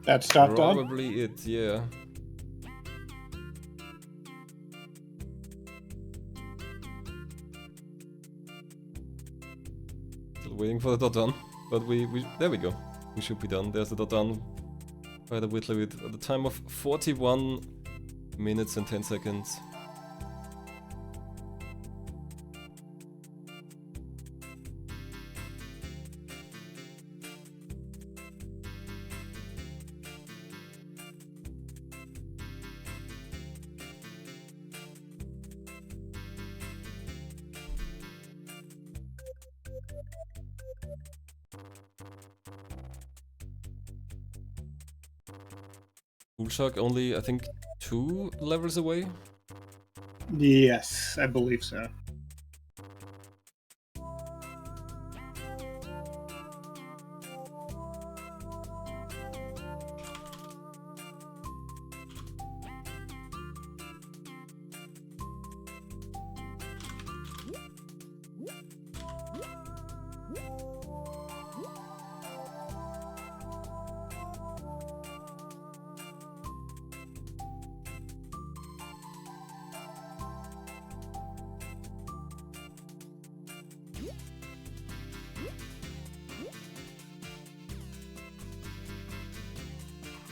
not done? probably it, yeah. Still waiting for the dot on, but we there we go. We should be done. There's the dot on by the Whitley with the time of 41 minutes and 10 seconds. Bullshark only, I think, 2 levels away. Yes, I believe so.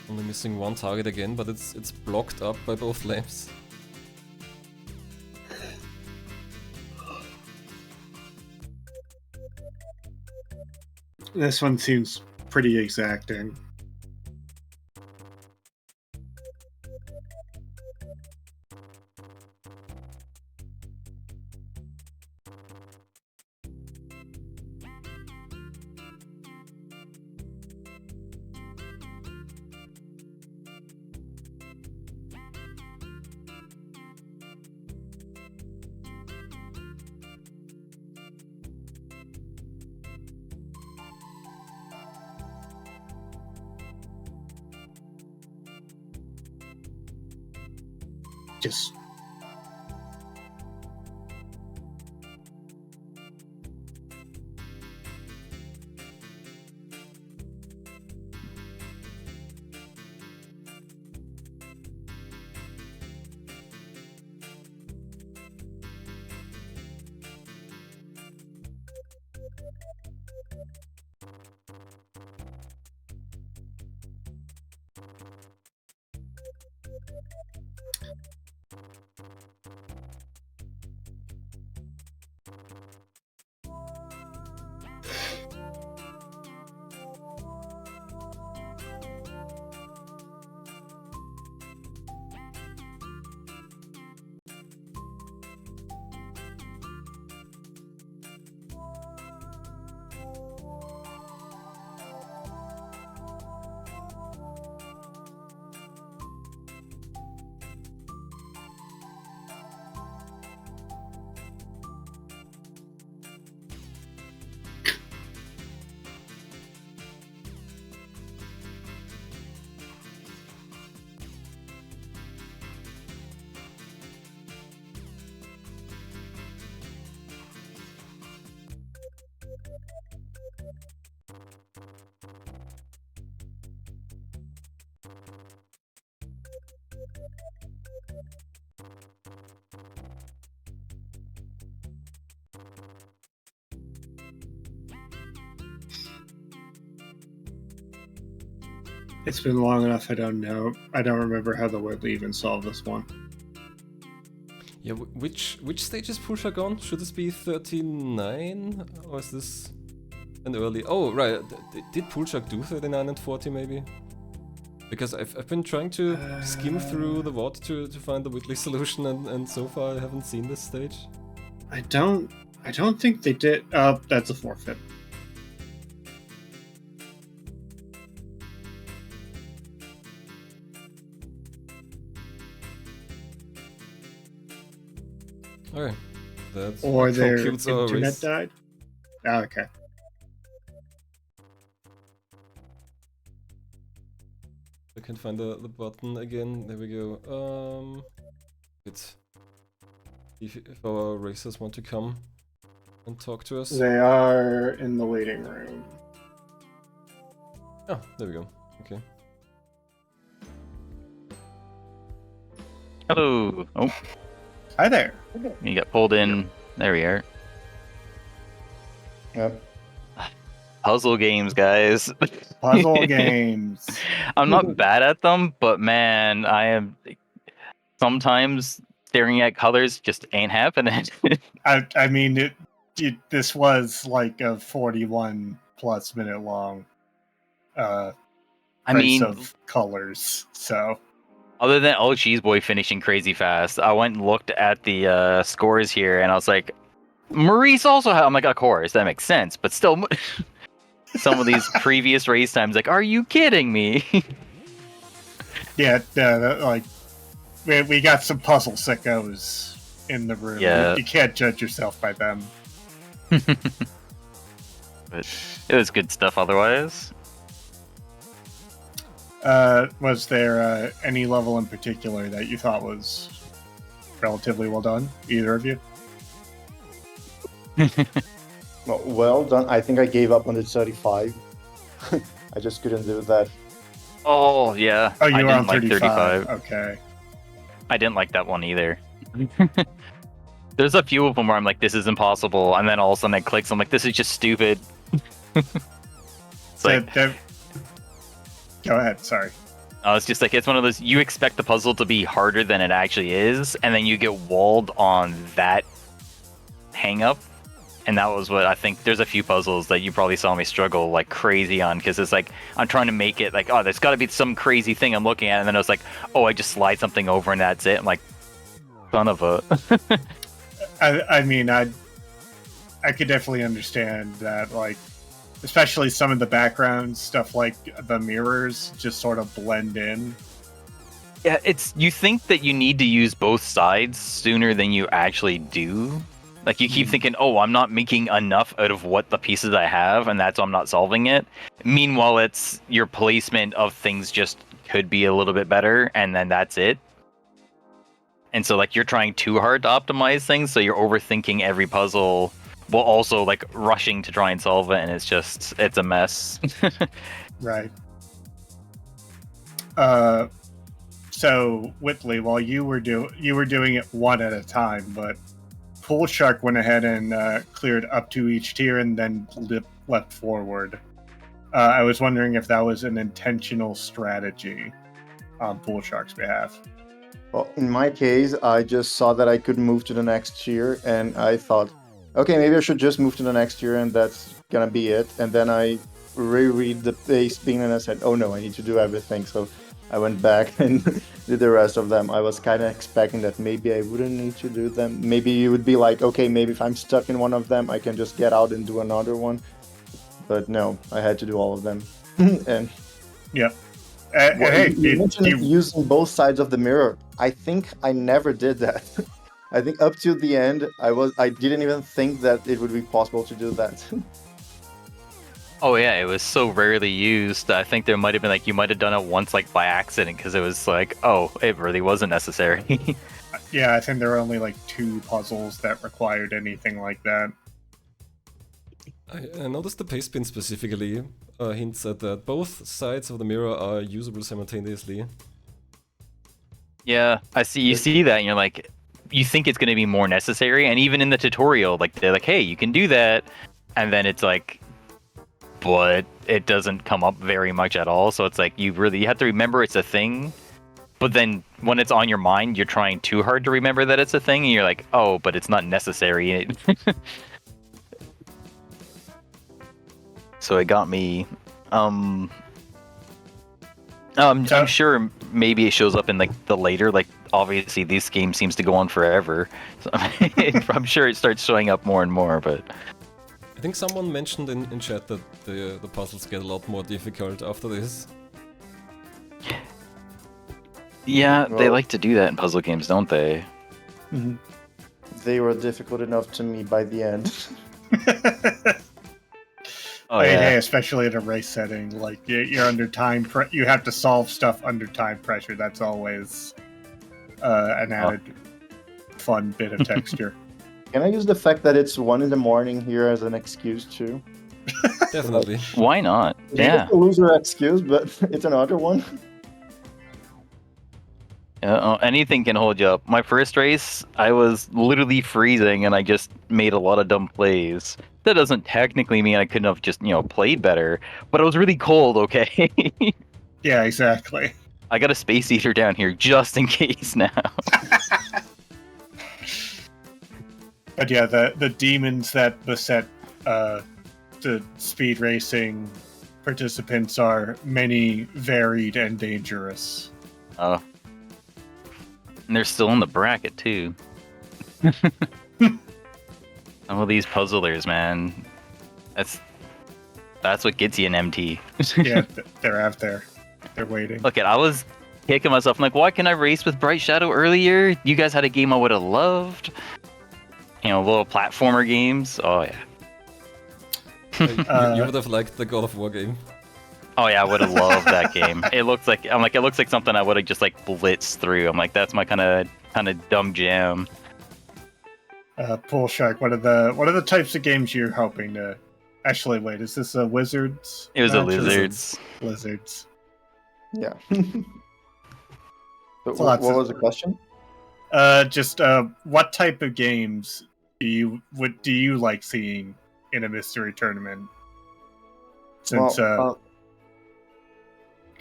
Only missing 1 target again, but it's blocked up by both lamps. This one seems pretty exacting. Just it's been long enough. I don't know. I don't remember how the Whitley even solved this one. Yeah, which stage is Bullshark on? Should this be 39? Or is this an early... Oh, right. Did Bullshark do 39 and 40 maybe? Because I've been trying to skim through the VOD to find the Whitley solution, and so far I haven't seen this stage. I don't think they did. That's a forfeit. Okay, that Or their concludes our internet race. died. Okay. I can't find the button again. There we go. If our racers want to come and talk to us. They are in the waiting room. Oh, there we go. Okay. Hello. Oh, Hi there. you got pulled in. There we are. Yep. Puzzle games, guys. Puzzle games. I'm not bad at them, but man, I am sometimes staring at colors just ain't happening. I mean, this was like a 41 plus minute long I race mean, of colors. So other than Oh Cheese Boy finishing crazy fast, I went and looked at the scores here, and I was like, Maurice also had. I'm like, of course, that makes sense, but still, some of these previous race times, like, are you kidding me? yeah, like we got some puzzle sickos in the room. Yeah. You can't judge yourself by them. But it was good stuff otherwise. Was there any level in particular that you thought was relatively well done? Either of you? Well done. I think I gave up on the 35. I just couldn't do that. Oh, yeah. Oh, you I were didn't on like 35. Okay. I didn't like that one either. There's a few of them where I'm like, this is impossible, and then all of a sudden it clicks. I'm like, this is just stupid. It's like, Go ahead. Sorry. it's just like, it's one of those, you expect the puzzle to be harder than it actually is, and then you get walled on that hang up. And that was what I think. There's a few puzzles that you probably saw me struggle like crazy on, because it's like I'm trying to make it like, oh, there's got to be some crazy thing I'm looking at, and then I was like, oh, I just slide something over and that's it. I'm like, son of a. I mean, I could definitely understand that, like, especially some of the background stuff, like the mirrors, just sort of blend in. Yeah, you think that you need to use both sides sooner than you actually do. Like, you keep thinking, oh, I'm not making enough out of what the pieces I have, and that's why I'm not solving it. Meanwhile, it's your placement of things just could be a little bit better, and then that's it. And so, like, you're trying too hard to optimize things, so you're overthinking every puzzle while also, like, rushing to try and solve it, and it's a mess. Right. So, Whitley, while you were doing it one at a time, but Pool Shark went ahead and cleared up to each tier and then leapt forward. I was wondering if that was an intentional strategy on Pool Shark's behalf. Well, in my case, I just saw that I could move to the next tier, and I thought, okay, maybe I should just move to the next tier, and that's gonna be it. And then I reread the base thing, and I said, oh no, I need to do everything. So I went back and did the rest of them. I was kind of expecting that maybe I wouldn't need to do them. Maybe you would be like, okay, maybe if I'm stuck in one of them, I can just get out and do another one. But no, I had to do all of them. And yeah. Hey, you mentioned using both sides of the mirror. I think I never did that. I think up to the end, I didn't even think that it would be possible to do that. Oh yeah, it was so rarely used. I think there might have been like, you might have done it once like by accident, because it was like, oh, it really wasn't necessary. Yeah, I think there were only like 2 puzzles that required anything like that. I noticed the paste bin specifically hints at that both sides of the mirror are usable simultaneously. Yeah, I see. You see that, and you're like, you think it's going to be more necessary, and even in the tutorial, like they're like, hey, you can do that, and then it's like, but it doesn't come up very much at all. So it's like you have to remember it's a thing, but then when it's on your mind, you're trying too hard to remember that it's a thing, and you're like, oh, but it's not necessary. So it got me. I'm sure maybe it shows up in like the later, like obviously this game seems to go on forever, so I'm sure it starts showing up more and more. But I think someone mentioned in chat that the puzzles get a lot more difficult after this. yeah, Well, they like to do that in puzzle games, don't they? They were difficult enough to me by the end. Oh yeah. Especially in a race setting, like you're under time. You have to solve stuff under time pressure. That's always an added fun bit of texture. Can I use the fact that it's 1 a.m. here as an excuse too? Definitely. Why not? Yeah. It's a loser excuse, but it's another one. Anything can hold you up. My first race, I was literally freezing, and I just made a lot of dumb plays. That doesn't technically mean I couldn't have just played better, but I was really cold. Okay. Yeah, exactly. I got a space eater down here just in case now. But yeah, the demons that beset the speed racing participants are many, varied, and dangerous. And they're still in the bracket too. Some of these puzzlers, man. That's what gets you an MT. Yeah, they're out there. They're waiting. Look, I was kicking myself. I'm like, why can't I race with Bright Shadow earlier? You guys had a game I would have loved. Little platformer games. Oh yeah. You would have liked the God of War game. Oh yeah, I would have loved that game. It looks like something I would have just like blitzed through. I'm like, that's my kind of dumb jam. Pool Shark. What are the types of games you're hoping to? Actually, wait. Is this a Wizards? It was a match? Lizards. Lizards. Yeah. What was the question? Just what type of games do you like seeing in a mystery tournament? Since go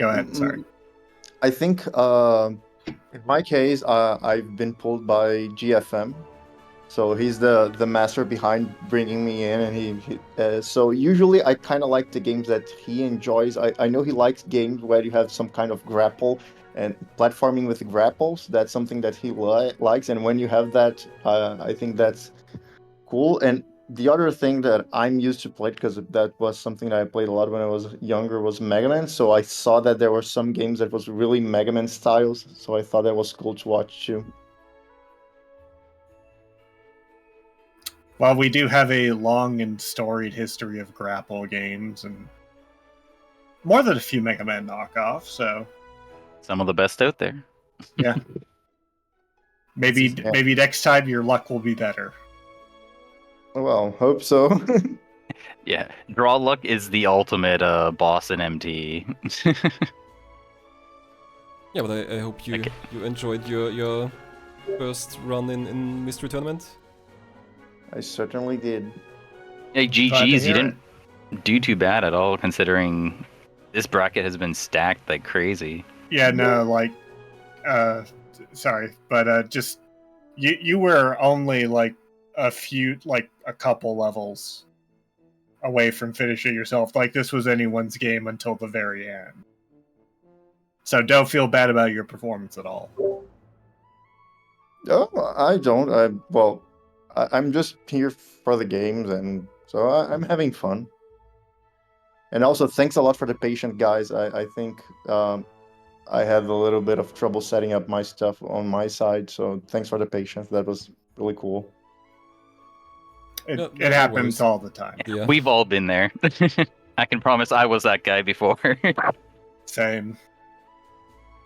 ahead. Sorry. I think in my case, I've been pulled by GFM, so he's the master behind bringing me in, and he so usually I kind of like the games that he enjoys. I know he likes games where you have some kind of grapple and platforming with grapples. That's something that he likes, and when you have that, I think that's cool. And the other thing that I'm used to play, because that was something that I played a lot when I was younger, was Mega Man. So I saw that there were some games that was really Mega Man styles. So I thought that was cool to watch too. Well, we do have a long and storied history of grapple games, and more than a few Mega Man knockoffs. So Some of the best out there. yeah, maybe next time your luck will be better. Well, hope so. Yeah, Draw Luck is the ultimate boss in MT. Yeah, but I hope you enjoyed your first run in Mystery Tournament. I certainly did. Hey, GG's, you didn't do too bad at all, considering this bracket has been stacked like crazy. Yeah, no, like, sorry, but just you were only like a couple levels away from finishing yourself. Like, this was anyone's game until the very end. So don't feel bad about your performance at all. Oh, I don't. I'm just here for the games, and so I'm having fun. And also, thanks a lot for the patient, guys. I think I had a little bit of trouble setting up my stuff on my side, so thanks for the patience. That was really cool. It happens all the time. Yeah. We've all been there. I can promise I was that guy before. Same.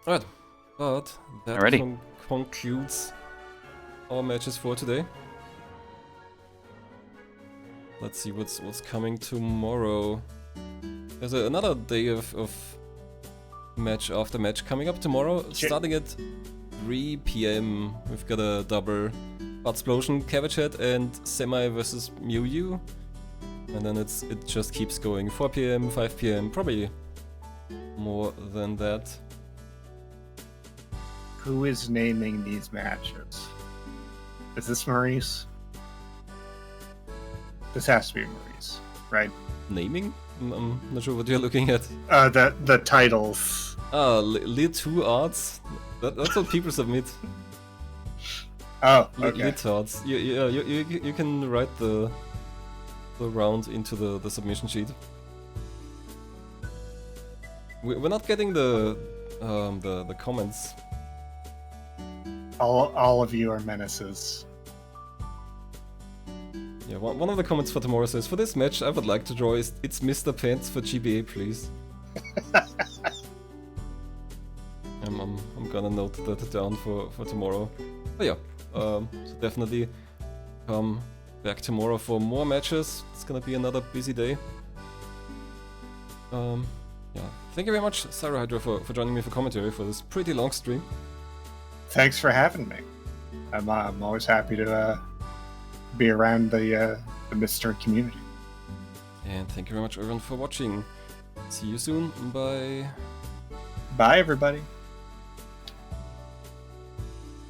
Alright, but that Alrighty. concludes our matches for today. Let's see what's coming tomorrow. There's another day of match after match coming up tomorrow, starting at 3 p.m. We've got a double Explosion, Cabbage Head, and Semi versus Mew Mew. And then it just keeps going. 4 p.m., 5 p.m., probably more than that. Who is naming these matches? Is this Maurice? This has to be Maurice, right? Naming? I'm not sure what you're looking at. The titles. Lit 2 Arts? That's what people submit. Oh, okay. Lit Arts. You can write the round into the submission sheet. We're not getting the comments. All of you are menaces. Yeah, one of the comments for tomorrow says, for this match, I would like to draw it's Mr. Pants for GBA, please. I'm gonna note that down for tomorrow. But yeah, so definitely come back tomorrow for more matches. It's gonna be another busy day. Yeah, thank you very much, Cyrohydra, for joining me for commentary for this pretty long stream. Thanks for having me. I'm always happy to be around the Mr. community. And thank you very much, everyone, for watching. See you soon. Bye. Bye, everybody.